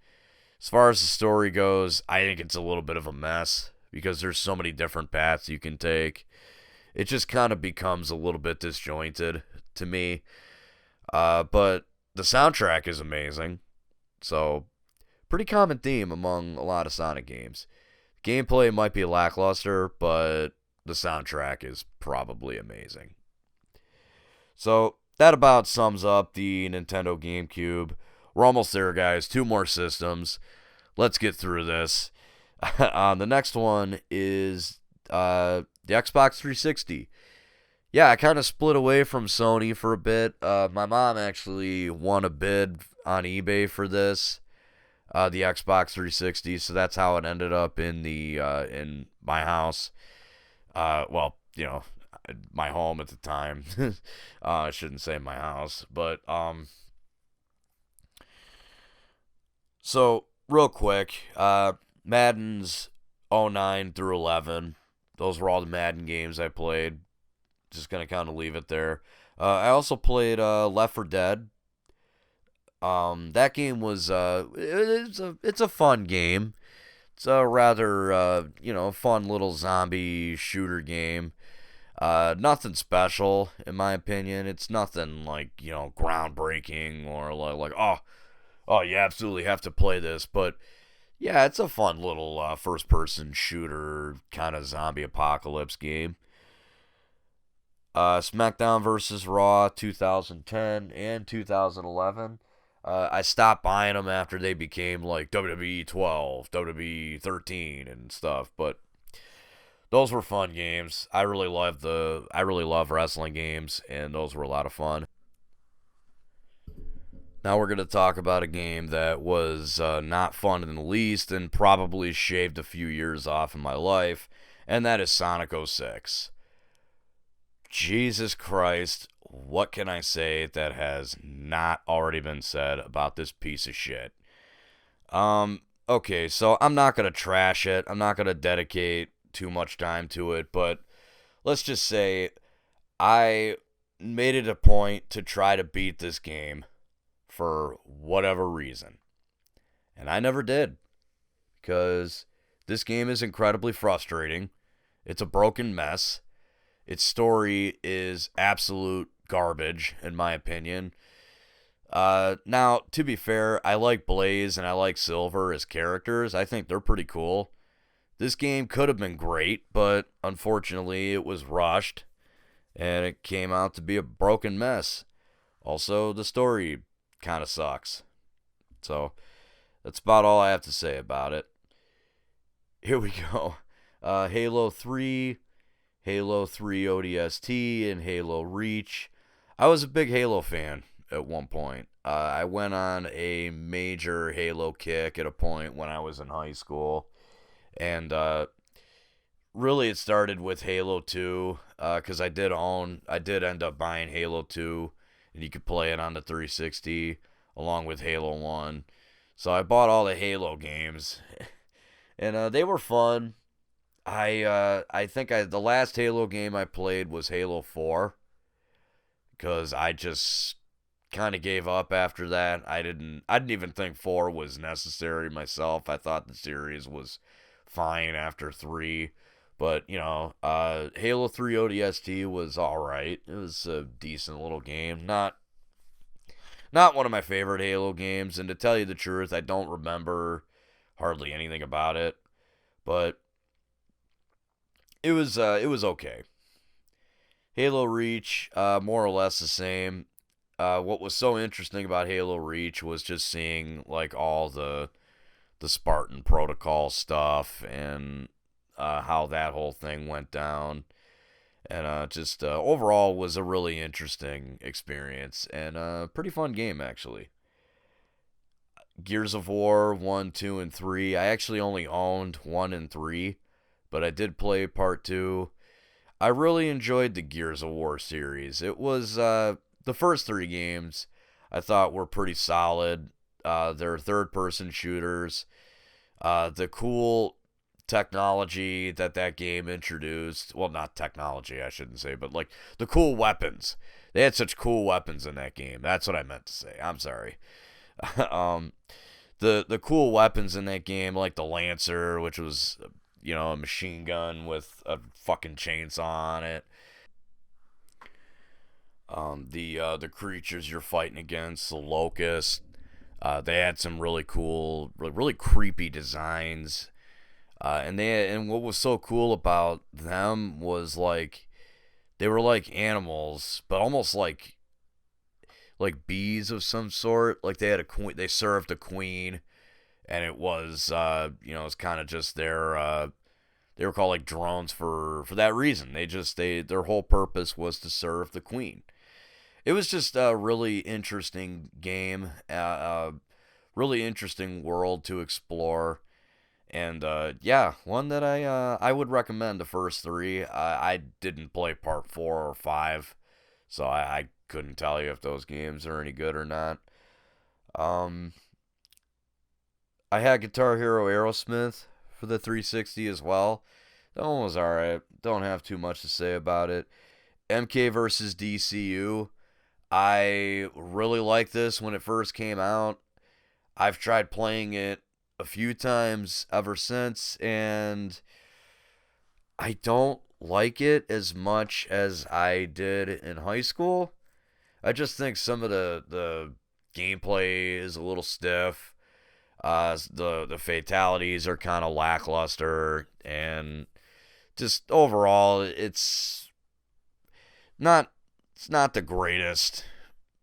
As far as the story goes, I think it's a little bit of a mess because there's so many different paths you can take. It just kind of becomes a little bit disjointed to me. But the soundtrack is amazing. So, pretty common theme among a lot of Sonic games. Gameplay might be lackluster, but the soundtrack is probably amazing. So, that about sums up the Nintendo GameCube. We're almost there, guys. 2 more systems. Let's get through this. The next one is the Xbox 360. Yeah, I kind of split away from Sony for a bit. My mom actually won a bid on eBay for this, the Xbox 360. So that's how it ended up in my house. Well, my home at the time. I shouldn't say my house, but so real quick, Madden's 09 through 11. Those were all the Madden games I played. Just gonna kind of leave it there. I also played Left 4 Dead. That game was it's a fun game. It's a rather fun little zombie shooter game. Nothing special in my opinion. It's nothing like groundbreaking or like oh you absolutely have to play this. But yeah, it's a fun little first person shooter kind of zombie apocalypse game. Smackdown versus Raw 2010 and 2011. I stopped buying them after they became like WWE 12, WWE 13 and stuff, but those were fun games. I really love wrestling games, and those were a lot of fun. Now we're going to talk about a game that was not fun in the least and probably shaved a few years off in my life, and that is Sonic 06. Jesus Christ, what can I say that has not already been said about this piece of shit? Okay, so I'm not going to trash it. I'm not going to dedicate too much time to it, but let's just say I made it a point to try to beat this game for whatever reason. And I never did, because this game is incredibly frustrating. It's a broken mess. Its story is absolute garbage, in my opinion. Now, to be fair, I like Blaze and I like Silver as characters. I think they're pretty cool. This game could have been great, but unfortunately it was rushed, and it came out to be a broken mess. Also, the story kind of sucks. So, that's about all I have to say about it. Here we go. Halo 3... Halo 3 ODST, and Halo Reach. I was a big Halo fan at one point. I went on a major Halo kick at a point when I was in high school. And really it started with Halo 2, because I did end up buying Halo 2, and you could play it on the 360 along with Halo 1. So I bought all the Halo games, and they were fun. I think the last Halo game I played was Halo 4, because I just kind of gave up after that. I didn't even think 4 was necessary myself. I thought the series was fine after 3, but Halo 3 ODST was alright. It was a decent little game. Not one of my favorite Halo games, and to tell you the truth, I don't remember hardly anything about it, but it was okay. Halo Reach, more or less the same. What was so interesting about Halo Reach was just seeing like all the Spartan Protocol stuff and how that whole thing went down, and just overall was a really interesting experience and a pretty fun game actually. Gears of War 1, 2, and 3. I actually only owned 1 and 3. But I did play part 2. I really enjoyed the Gears of War series. It was, the first 3 games I thought were pretty solid. They're third-person shooters. The cool technology that game introduced, well, not technology, I shouldn't say, but like the cool weapons. They had such cool weapons in that game. That's what I meant to say. I'm sorry. The cool weapons in that game, like the Lancer, which was, a machine gun with a fucking chainsaw on it. The creatures you're fighting against, the Locust. They had some really cool, really creepy designs. And what was so cool about them was like they were like animals, but almost like bees of some sort. Like they had a queen, they served a queen, and it was it was kind of just their they were called like drones for that reason. Their whole purpose was to serve the queen. It was just a really interesting game, really interesting world to explore. And yeah, one that I would recommend the first three. I didn't play part 4 or 5, so I couldn't tell you if those games are any good or not. Um, I had Guitar Hero Aerosmith for the 360 as well. That one was alright. Don't have too much to say about it. MK versus DCU. I really liked this when it first came out. I've tried playing it a few times ever since, and I don't like it as much as I did in high school. I just think some of the gameplay is a little stiff. The fatalities are kind of lackluster, and just overall, not it's not the greatest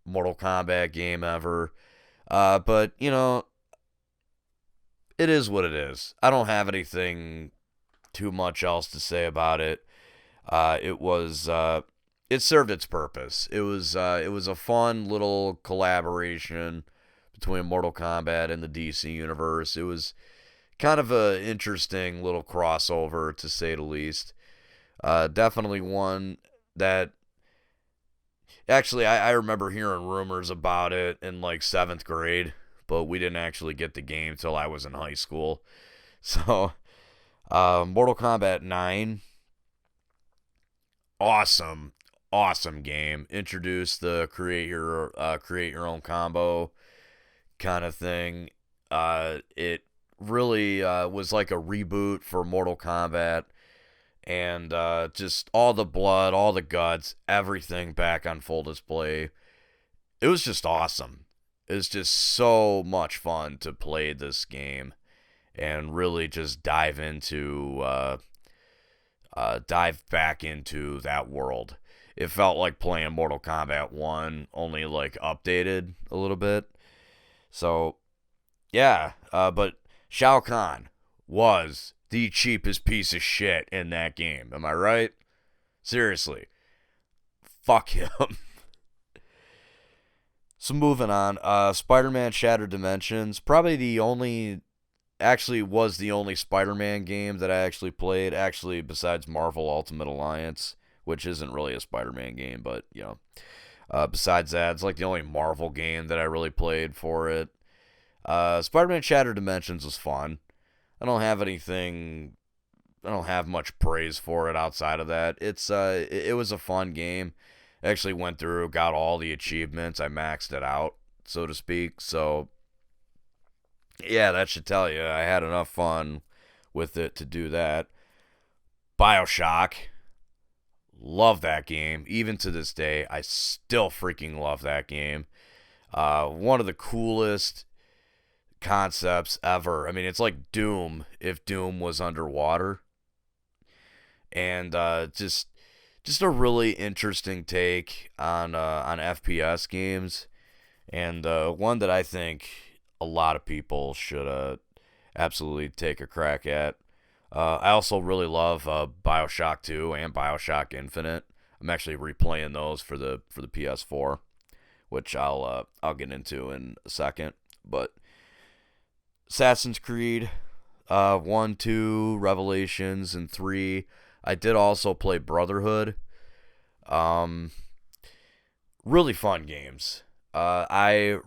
Mortal Kombat game ever. But it is what it is. I don't have anything too much else to say about it. It served its purpose. It was a fun little collaboration between Mortal Kombat and the DC universe. It was kind of an interesting little crossover, to say the least. Definitely one that actually I remember hearing rumors about it in like 7th grade, but we didn't actually get the game till I was in high school. So, Mortal Kombat 9, awesome, awesome game. Introduced the create your own combo kind of thing. It really was like a reboot for Mortal Kombat, and just all the blood, all the guts, everything back on full display. It was just awesome. It was just so much fun to play this game and really just dive back into that world. It felt like playing Mortal Kombat 1, only like updated a little bit. So, yeah, but Shao Kahn was the cheapest piece of shit in that game. Am I right? Seriously. Fuck him. So moving on, Spider-Man Shattered Dimensions, actually was the only Spider-Man game that I actually played, actually besides Marvel Ultimate Alliance, which isn't really a Spider-Man game, but, besides that, it's like the only Marvel game that I really played for it. Spider-Man Shattered Dimensions was fun. I don't have much praise for it outside of that. It was a fun game. Actually went through, got all the achievements. I maxed it out, so to speak. So, yeah, that should tell you. I had enough fun with it to do that. BioShock. Love that game. Even to this day, I still freaking love that game. One of the coolest concepts ever. I mean, it's like Doom if Doom was underwater. And just a really interesting take on FPS games, and one that I think a lot of people should absolutely take a crack at. I also really love BioShock 2 and BioShock Infinite. I'm actually replaying those for the PS4, which I'll get into in a second. But Assassin's Creed 1, 2, Revelations, and 3. I did also play Brotherhood. Really fun games. I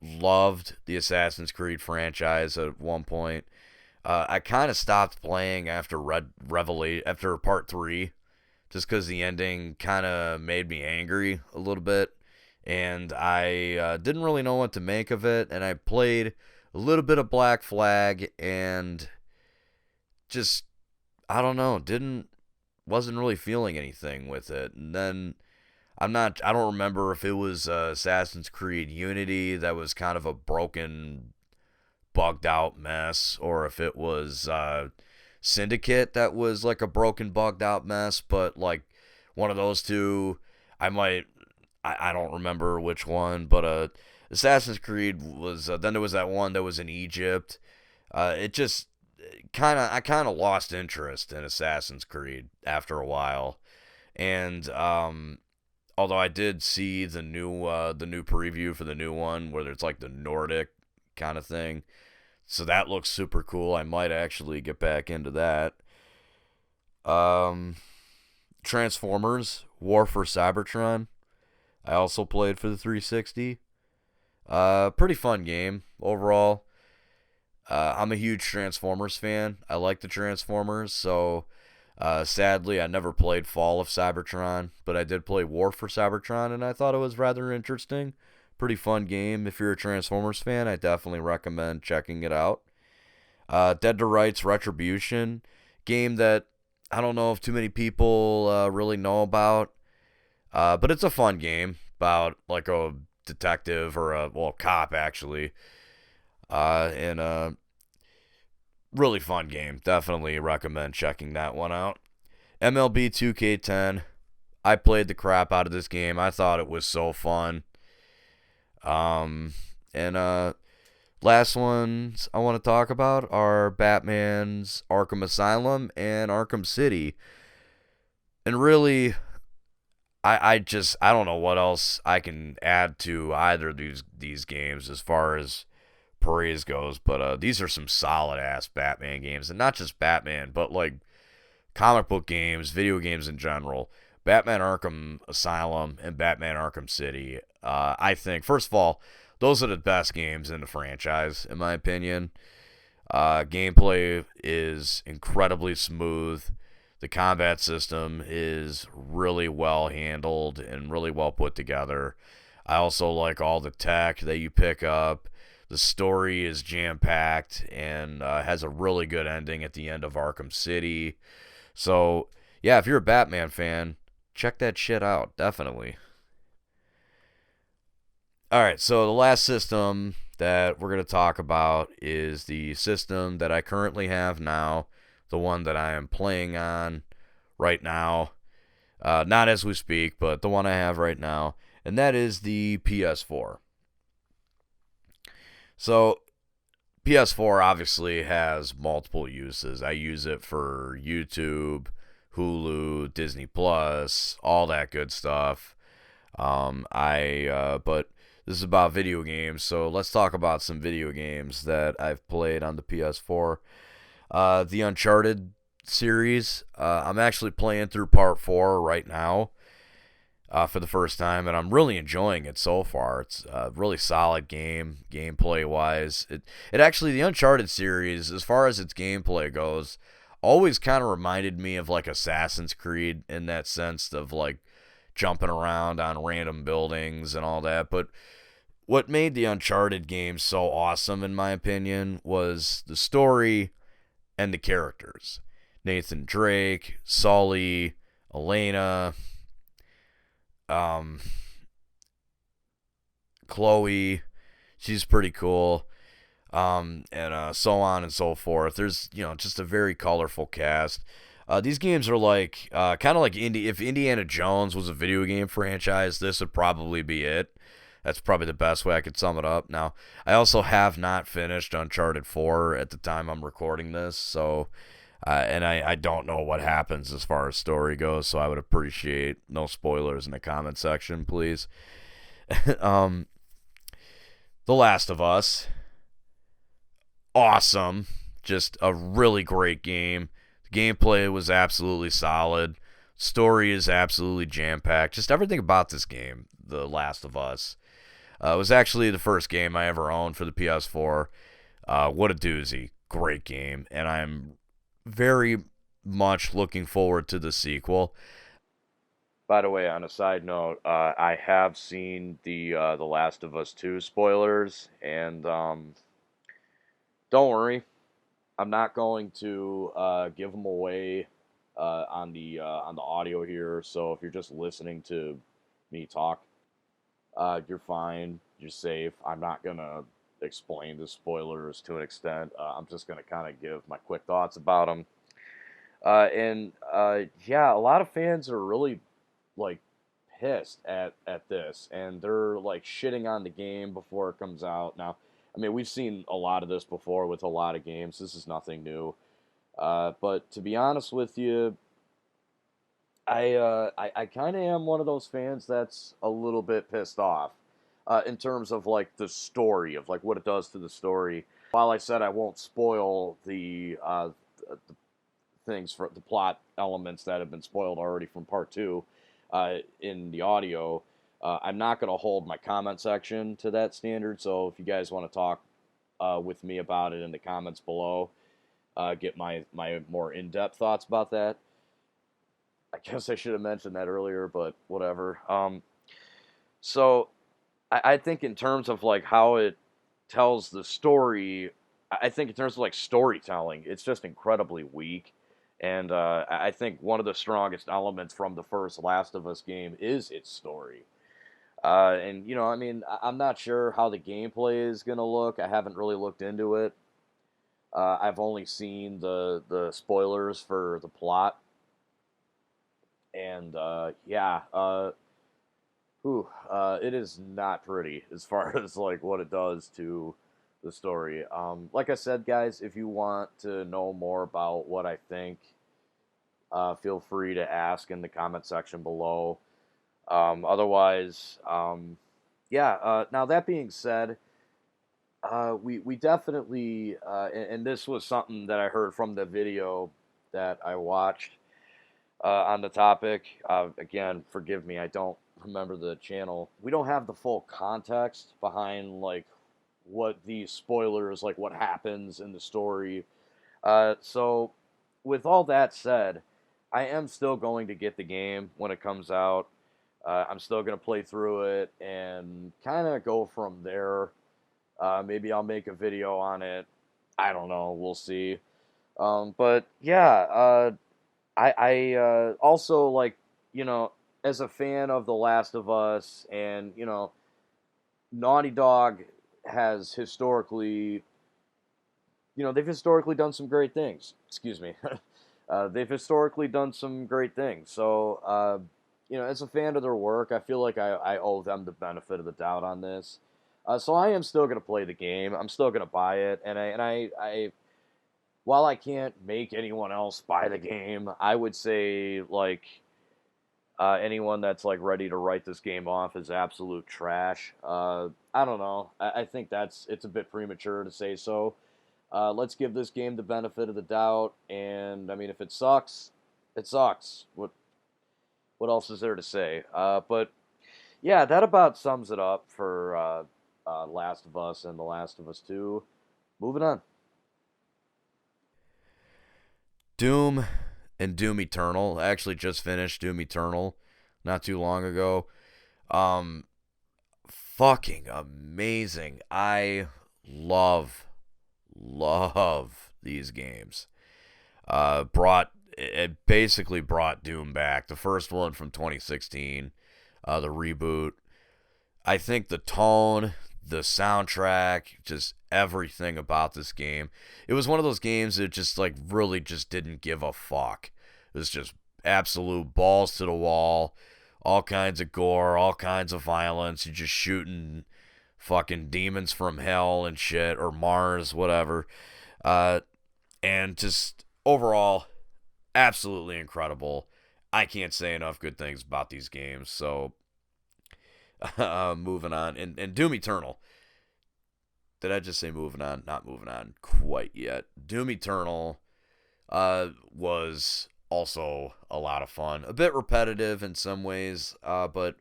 loved the Assassin's Creed franchise at one point. I kind of stopped playing after after Part 3, just because the ending kind of made me angry a little bit, and I didn't really know what to make of it, and I played a little bit of Black Flag, and just, I don't know, wasn't really feeling anything with it. And then I don't remember if it was Assassin's Creed Unity that was kind of a broken, bugged out mess, or if it was Syndicate that was like a broken, bugged out mess, but like one of those two, I don't remember which one, but Assassin's Creed was, then there was that one that was in Egypt. It just I kind of lost interest in Assassin's Creed after a while, and although I did see the new preview for the new one where it's like the Nordic kind of thing, so that looks super cool. I might actually get back into that. Transformers War for Cybertron, I also played for the 360. Pretty fun game overall. I'm a huge Transformers fan. I like the Transformers, so sadly I never played Fall of Cybertron, but I did play War for Cybertron, and I thought it was rather interesting. Pretty fun game. If you're a Transformers fan, I definitely recommend checking it out. Dead to Rights Retribution, game that I don't know if too many people really know about, but it's a fun game about like a detective or a cop actually, and a really fun game. Definitely recommend checking that one out. MLB 2K10, I played the crap out of this game. I thought it was so fun. And last ones I want to talk about are Batman's Arkham Asylum and Arkham City. And really, I don't know what else I can add to either of these games as far as praise goes, but these are some solid ass Batman games, and not just Batman, but like comic book games, video games in general. Batman Arkham Asylum and Batman Arkham City, I think, first of all, those are the best games in the franchise, in my opinion. Gameplay is incredibly smooth. The combat system is really well handled and really well put together. I also like all the tech that you pick up. The story is jam-packed and has a really good ending at the end of Arkham City. So, yeah, if you're a Batman fan, check that shit out, definitely. Alright, so the last system that we're going to talk about is the system that I currently have now, the one that I am playing on right now. Not as we speak, but the one I have right now, and that is the PS4. So, PS4 obviously has multiple uses. I use it for YouTube, Hulu, Disney Plus, all that good stuff. But this is about video games, so let's talk about some video games that I've played on the PS4. The Uncharted series, I'm actually playing through Part 4 right now for the first time, and I'm really enjoying it so far. It's a really solid game, gameplay-wise. It actually, the Uncharted series, as far as its gameplay goes, always kind of reminded me of like Assassin's Creed in that sense of like jumping around on random buildings and all that. But what made the Uncharted games so awesome, in my opinion, was the story and the characters. Nathan Drake, Sully, Elena, Chloe, she's pretty cool, and so on and so forth. There's, just a very colorful cast. These games are like, kind of like if Indiana Jones was a video game franchise, this would probably be it. That's probably the best way I could sum it up. Now, I also have not finished Uncharted 4 at the time I'm recording this, so, and I don't know what happens as far as story goes, so I would appreciate no spoilers in the comment section, please. The Last of Us, awesome, just a really great game. The gameplay was absolutely solid. Story is absolutely jam-packed. Just everything about this game, The Last of Us. It was actually the first game I ever owned for the PS4. What a doozy. Great game. And I'm very much looking forward to the sequel. By the way, on a side note, I have seen the Last of Us 2 spoilers, and don't worry, I'm not going to give them away on the audio here. So if you're just listening to me talk, you're fine. You're safe. I'm not gonna explain the spoilers to an extent. I'm just gonna kind of give my quick thoughts about them. Yeah, a lot of fans are really like pissed at this, and they're like shitting on the game before it comes out. Now, I mean, we've seen a lot of this before with a lot of games. This is nothing new. But to be honest with you, I kind of am one of those fans that's a little bit pissed off in terms of like the story of like what it does to the story. While I said I won't spoil the things for the plot elements that have been spoiled already from part two in the audio, I'm not going to hold my comment section to that standard. So if you guys want to talk with me about it in the comments below, get my more in-depth thoughts about that. I guess I should have mentioned that earlier, but whatever. So I think in terms of like how it tells the story, I think in terms of like storytelling, it's just incredibly weak. And I think one of the strongest elements from the first Last of Us game is its story. And, you know, I mean, I'm not sure how the gameplay is going to look. I haven't really looked into it. I've only seen the spoilers for the plot. And, yeah, it is not pretty as far as, like, what it does to the story. Like I said, guys, if you want to know more about what I think, feel free to ask in the comment section below. Otherwise, yeah. Now that being said, we definitely, and this was something that I heard from the video that I watched on the topic. Again, forgive me, I don't remember the channel. We don't have the full context behind like what these spoilers, like what happens in the story. So, with all that said, I am still going to get the game when it comes out. I'm still going to play through it and kind of go from there. Maybe I'll make a video on it. I don't know. We'll see. But yeah, I also like, you know, as a fan of The Last of Us, and you know, Naughty Dog has historically, you know, they've historically done some great things. Excuse me. They've historically done some great things. So, you know, as a fan of their work, I feel like I owe them the benefit of the doubt on this. So I am still going to play the game. I'm still going to buy it. And I, while I can't make anyone else buy the game, I would say, like, anyone that's, like, ready to write this game off as absolute trash. I don't know. I think it's a bit premature to say so. Let's give this game the benefit of the doubt, and I mean, if it sucks, it sucks. What else is there to say? But yeah, that about sums it up for Last of Us and The Last of Us 2. Moving on. Doom and Doom Eternal. I actually just finished Doom Eternal not too long ago. Fucking amazing. I love these games. It basically brought Doom back. The first one from 2016, the reboot. I think the tone, the soundtrack, just everything about this game. It was one of those games that just like really just didn't give a fuck. It was just absolute balls to the wall, all kinds of gore, all kinds of violence. You're just shooting fucking demons from hell and shit, or Mars, whatever. And just overall, absolutely incredible. I can't say enough good things about these games. So, moving on. And Doom Eternal. Did I just say moving on? Not moving on quite yet. Doom Eternal was also a lot of fun. A bit repetitive in some ways, but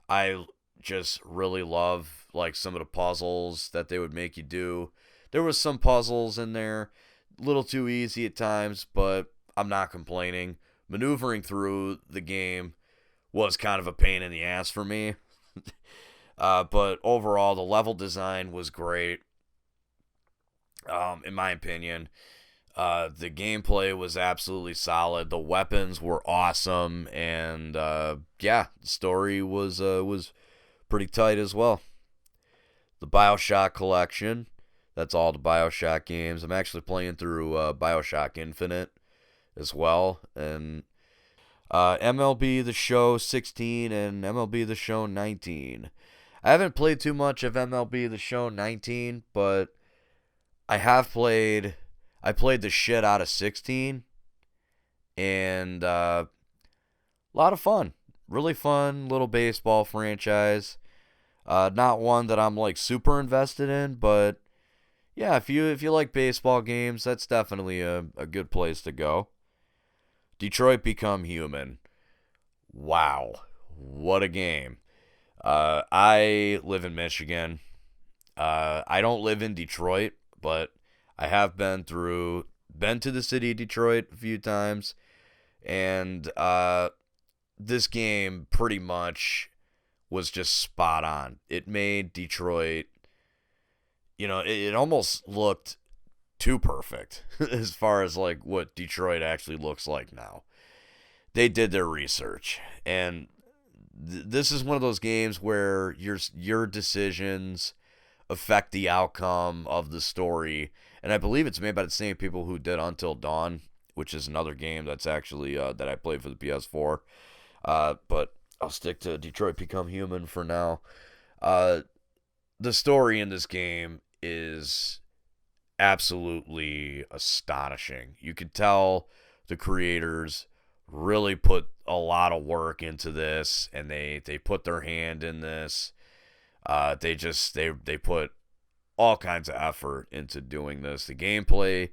I just really love like some of the puzzles that they would make you do. There was some puzzles in there, a little too easy at times, but I'm not complaining. Maneuvering through the game was kind of a pain in the ass for me. But overall, the level design was great, in my opinion. The gameplay was absolutely solid. The weapons were awesome, and yeah, the story was pretty tight as well. The BioShock collection. That's all the BioShock games. I'm actually playing through BioShock Infinite as well, and MLB The Show 16 and MLB The Show 19. I haven't played too much of MLB The Show 19, but I played the shit out of 16, and a lot of fun. Really fun little baseball franchise. Not one that I'm like super invested in, but yeah, if you like baseball games, that's definitely a good place to go. Detroit Become Human. Wow, what a game. I live in Michigan. I don't live in Detroit, but I have been to the city of Detroit a few times, and this game pretty much was just spot on. It made Detroit, it almost looked too perfect as far as like what Detroit actually looks like now. They did their research, and this is one of those games where your decisions affect the outcome of the story. And I believe it's made by the same people who did Until Dawn, which is another game that's actually that I played for the PS4. But I'll stick to Detroit Become Human for now. The story in this game is absolutely astonishing. You could tell the creators really put a lot of work into this, and they put their hand in this. They put all kinds of effort into doing this. The gameplay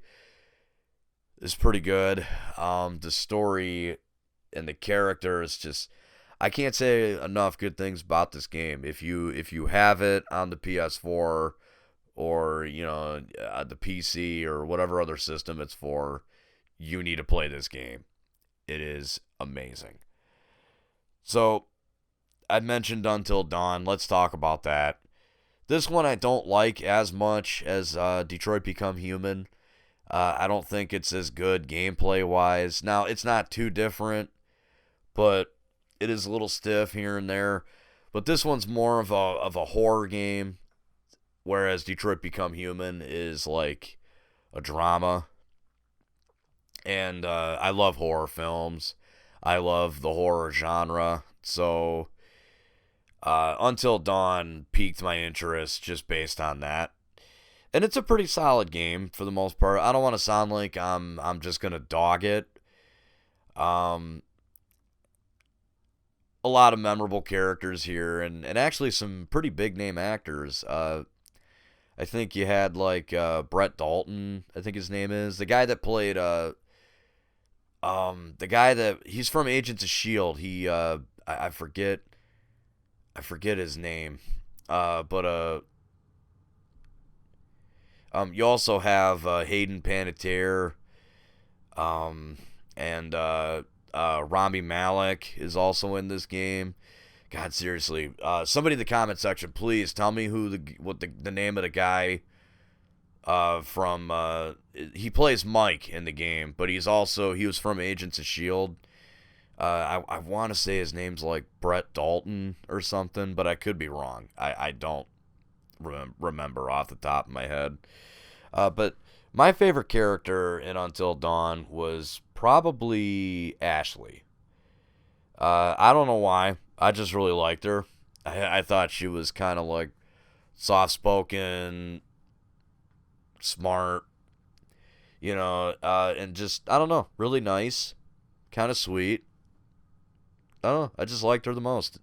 is pretty good. The story and the characters, just I can't say enough good things about this game. If you have it on the PS4 or the PC or whatever other system it's for, you need to play this game. It is amazing. So I mentioned Until Dawn. Let's talk about that. This one I don't like as much as Detroit Become Human. I don't think it's as good gameplay-wise. Now, it's not too different, but it is a little stiff here and there. But this one's more of a horror game, whereas Detroit Become Human is like a drama. And I love horror films. I love the horror genre. So Until Dawn piqued my interest just based on that. And it's a pretty solid game for the most part. I don't want to sound like I'm just going to dog it. A lot of memorable characters here, and actually some pretty big name actors. I think you had like Brett Dalton, I think his name is. The guy that played he's from Agents of S.H.I.E.L.D. I forget his name. But you also have Hayden Panettiere, and Rami Malek is also in this game. God, seriously, somebody in the comment section, please tell me what the name of the guy from he plays Mike in the game, but he was from Agents of S.H.I.E.L.D. I want to say his name's like Brett Dalton or something, but I could be wrong. I don't remember off the top of my head. But my favorite character in Until Dawn was probably Ashley. I don't know why. I just really liked her. I thought she was kind of like soft-spoken, smart, and just, I don't know, really nice, kind of sweet. I don't know, I just liked her the most.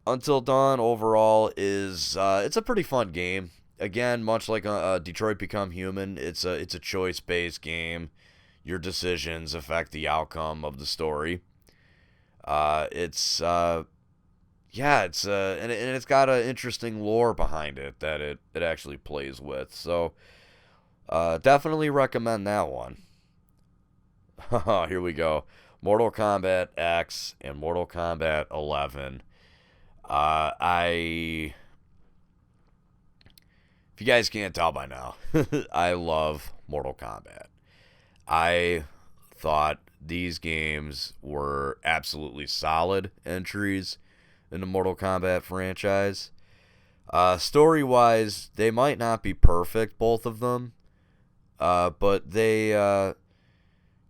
Until Dawn overall is it's a pretty fun game. Again, much like Detroit Become Human, it's a choice-based game. Your decisions affect the outcome of the story. It's yeah, and it's got an interesting lore behind it that it actually plays with. So definitely recommend that one. Here we go. Mortal Kombat X and Mortal Kombat 11. If you guys can't tell by now, I love Mortal Kombat. I thought these games were absolutely solid entries in the Mortal Kombat franchise. Story-wise, they might not be perfect, both of them, but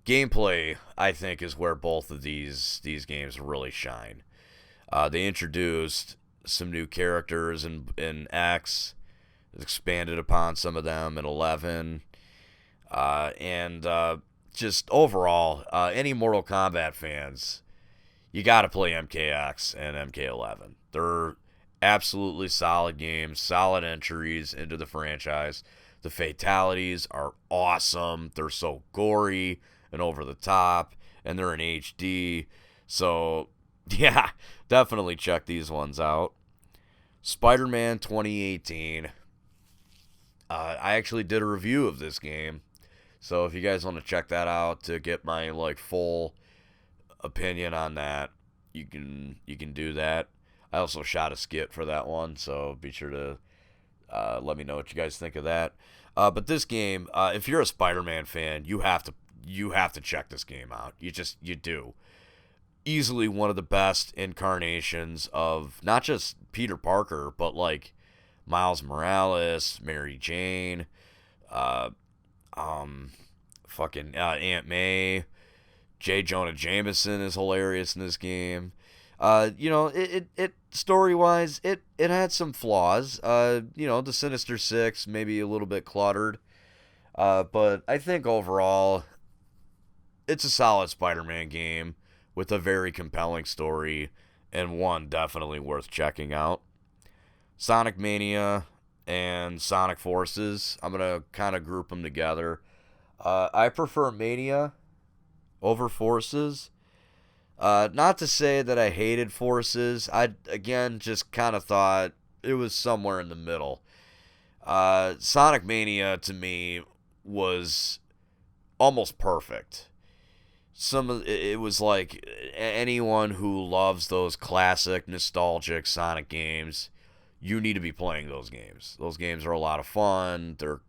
gameplay, I think, is where both of these games really shine. They introduced some new characters in X, expanded upon some of them in 11, and just overall, any Mortal Kombat fans, you got to play MKX and MK11. They're absolutely solid games, solid entries into the franchise. The fatalities are awesome. They're so gory and over the top, and they're in HD. So, yeah, definitely check these ones out. Spider-Man 2018. I actually did a review of this game. So if you guys want to check that out to get my full opinion on that, you can do that. I also shot a skit for that one, so be sure to let me know what you guys think of that. But this game, if you're a Spider-Man fan, you have to check this game out. You do. Easily one of the best incarnations of not just Peter Parker, but Miles Morales, Mary Jane, Aunt May, J. Jonah Jameson is hilarious in this game. It story-wise, it had some flaws. The Sinister Six maybe a little bit cluttered. But I think overall, it's a solid Spider-Man game with a very compelling story and one definitely worth checking out. Sonic Mania and Sonic Forces, I'm going to kind of group them together. I prefer Mania over Forces. Not to say that I hated Forces. I, again, just kind of thought it was somewhere in the middle. Sonic Mania, to me, was almost perfect. It was like anyone who loves those classic, nostalgic Sonic games, you need to be playing those games. Those games are a lot of fun. They're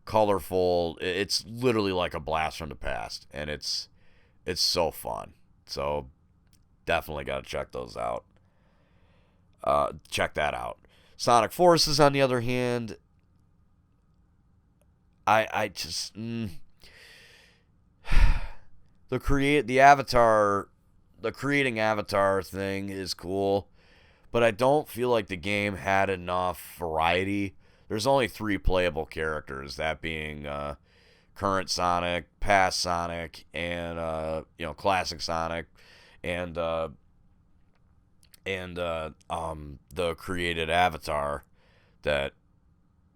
colorful. It's literally like a blast from the past, and it's so fun. So definitely got to check those out. Check that out. Sonic Forces, on the other hand, I just the creating avatar thing is cool, but I don't feel like the game had enough variety. There's only 3 playable characters, that being current Sonic, past Sonic, and classic Sonic, and the created avatar that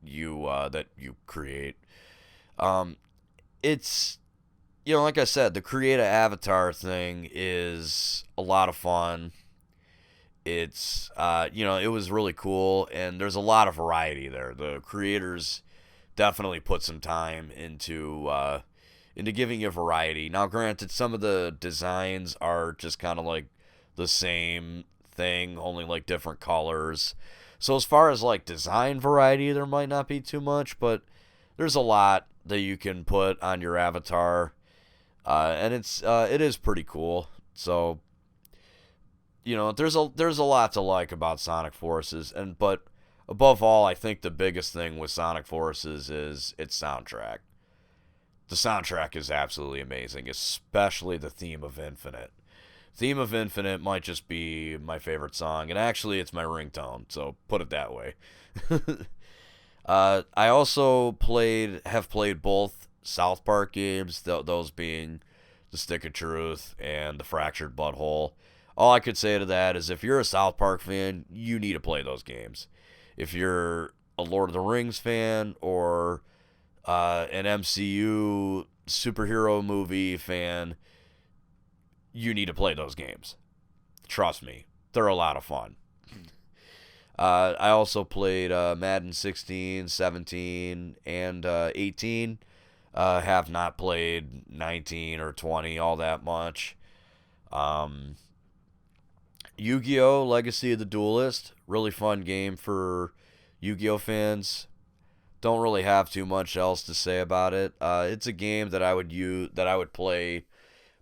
you create. It's like I said, the create an avatar thing is a lot of fun. It's it was really cool, and there's a lot of variety there. The creators definitely put some time into giving you variety. Now, granted, some of the designs are just kind of like the same thing, only different colors. So as far as design variety, there might not be too much, but there's a lot that you can put on your avatar, and it is pretty cool. So there's a lot to like about Sonic Forces, but above all, I think the biggest thing with Sonic Forces is its soundtrack. The soundtrack is absolutely amazing, especially the theme of Infinite. Theme of Infinite might just be my favorite song, and actually it's my ringtone, so put it that way. I also have played both South Park games, those being The Stick of Truth and The Fractured Butthole. All I could say to that is if you're a South Park fan, you need to play those games. If you're a Lord of the Rings fan or an MCU superhero movie fan, you need to play those games. Trust me, they're a lot of fun. I also played Madden 16, 17, and 18. Have not played 19 or 20 all that much. Um, Yu-Gi-Oh! Legacy of the Duelist, really fun game for Yu-Gi-Oh! Fans. Don't really have too much else to say about it. It's a game that I would play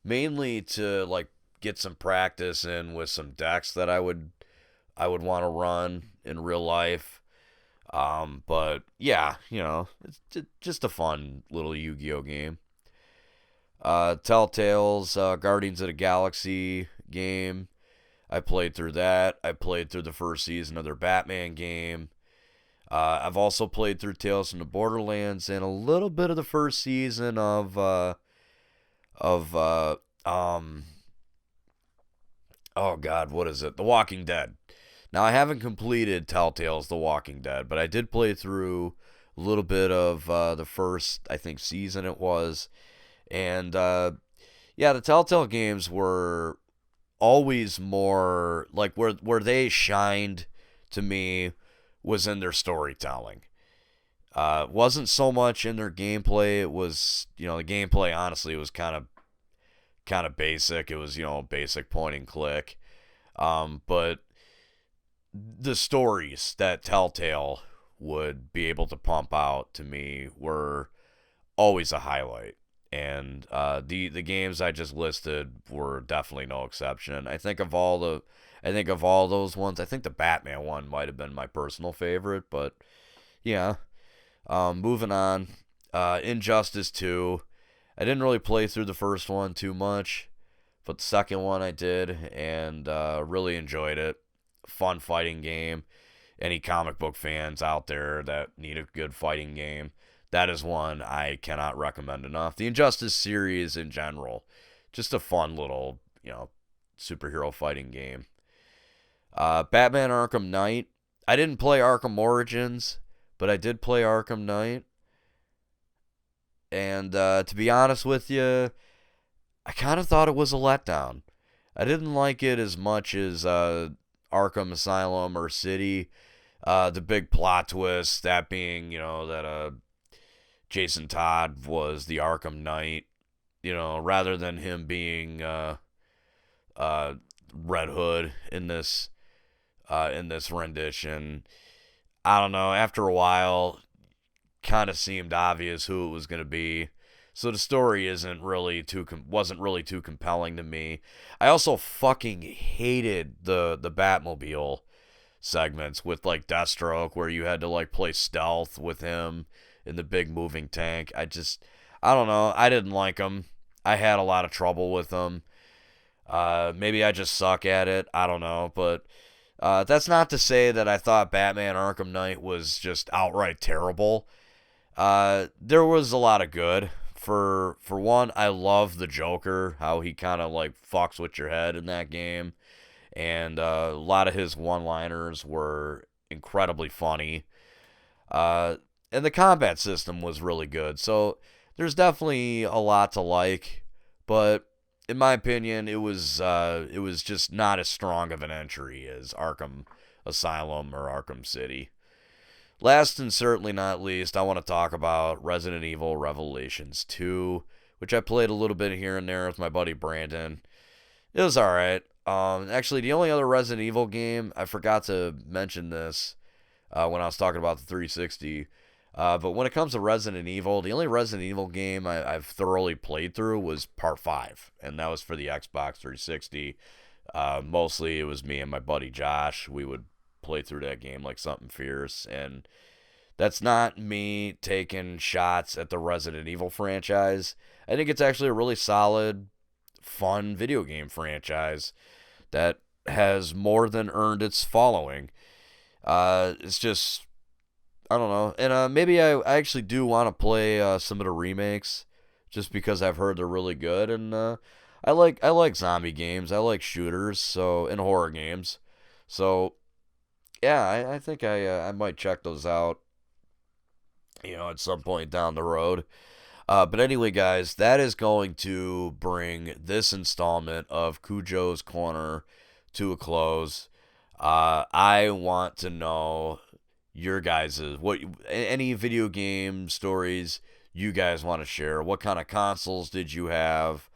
mainly to like get some practice in with some decks that I would want to run in real life. But yeah, it's just a fun little Yu-Gi-Oh game. Telltale's Guardians of the Galaxy game. I played through that. I played through the first season of their Batman game. I've also played through Tales from the Borderlands and a little bit of the first season of oh god, what is it? The Walking Dead. Now I haven't completed Telltale's The Walking Dead, but I did play through a little bit of the first, I think, season it was, and yeah, the Telltale games were always more like where they shined to me was in their storytelling. Wasn't so much in their gameplay. It was, the gameplay honestly was kind of basic. It was, basic point and click. But the stories that Telltale would be able to pump out to me were always a highlight. And the games I just listed were definitely no exception. I think of all those ones, I think the Batman one might have been my personal favorite, but yeah. Moving on, Injustice 2. I didn't really play through the first one too much, but the second one I did, and really enjoyed it. Fun fighting game. Any comic book fans out there that need a good fighting game, that is one I cannot recommend enough. The Injustice series in general, just a fun little, superhero fighting game. Batman Arkham Knight. I didn't play Arkham Origins, but I did play Arkham Knight. And to be honest with you, I kind of thought it was a letdown. I didn't like it as much as Arkham Asylum or City. The big plot twist, that being, that Jason Todd was the Arkham Knight, rather than him being Red Hood in this rendition. I don't know. After a while, kind of seemed obvious who it was going to be. So the story wasn't really too compelling to me. I also fucking hated the Batmobile segments with like Deathstroke, where you had to like play stealth with him in the big moving tank. I don't know. I didn't like them. I had a lot of trouble with them. Maybe I just suck at it. I don't know. But that's not to say that I thought Batman Arkham Knight was just outright terrible. There was a lot of good. For one, I love the Joker, how he kind of like fucks with your head in that game. And a lot of his one-liners were incredibly funny. And the combat system was really good. So there's definitely a lot to like. But in my opinion, it was just not as strong of an entry as Arkham Asylum or Arkham City. Last and certainly not least, I want to talk about Resident Evil Revelations 2, which I played a little bit here and there with my buddy Brandon. It was alright. Actually, the only other Resident Evil game, I forgot to mention this when I was talking about the 360, but when it comes to Resident Evil, the only Resident Evil game I've thoroughly played through was Part 5, and that was for the Xbox 360. Mostly it was me and my buddy Josh. We would play through that game like something fierce, and that's not me taking shots at the Resident Evil franchise. I think it's actually a really solid, fun video game franchise that has more than earned its following. It's just, I don't know, and maybe I actually do want to play some of the remakes just because I've heard they're really good, and I like zombie games, I like shooters, and horror games, so yeah, I think I might check those out, at some point down the road. But anyway, guys, that is going to bring this installment of CuJo's Corner to a close. I want to know your guys's any video game stories you guys want to share. What kind of consoles did you have?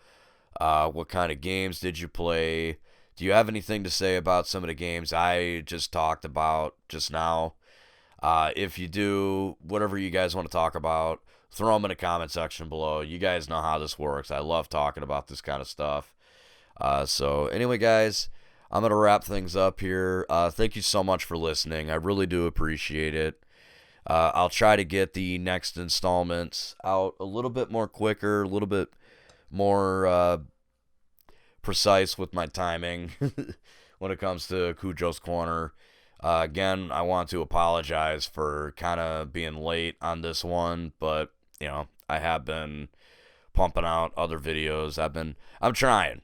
What kind of games did you play? Do you have anything to say about some of the games I just talked about just now? If you do, whatever you guys want to talk about, throw them in the comment section below. You guys know how this works. I love talking about this kind of stuff. So anyway, guys, I'm going to wrap things up here. Thank you so much for listening. I really do appreciate it. I'll try to get the next installments out a little bit more quicker, a little bit more precise with my timing when it comes to CuJo's Corner. Again, I want to apologize for kind of being late on this one, but, I have been pumping out other videos. I'm trying,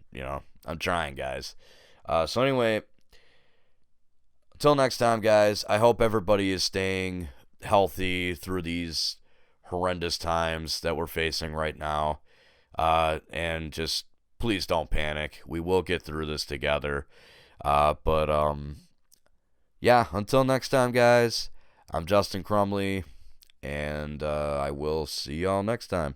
I'm trying, guys. So anyway, until next time, guys, I hope everybody is staying healthy through these horrendous times that we're facing right now. And just please don't panic. We will get through this together. Yeah, until next time, guys, I'm Justin Crumley, and I will see y'all next time.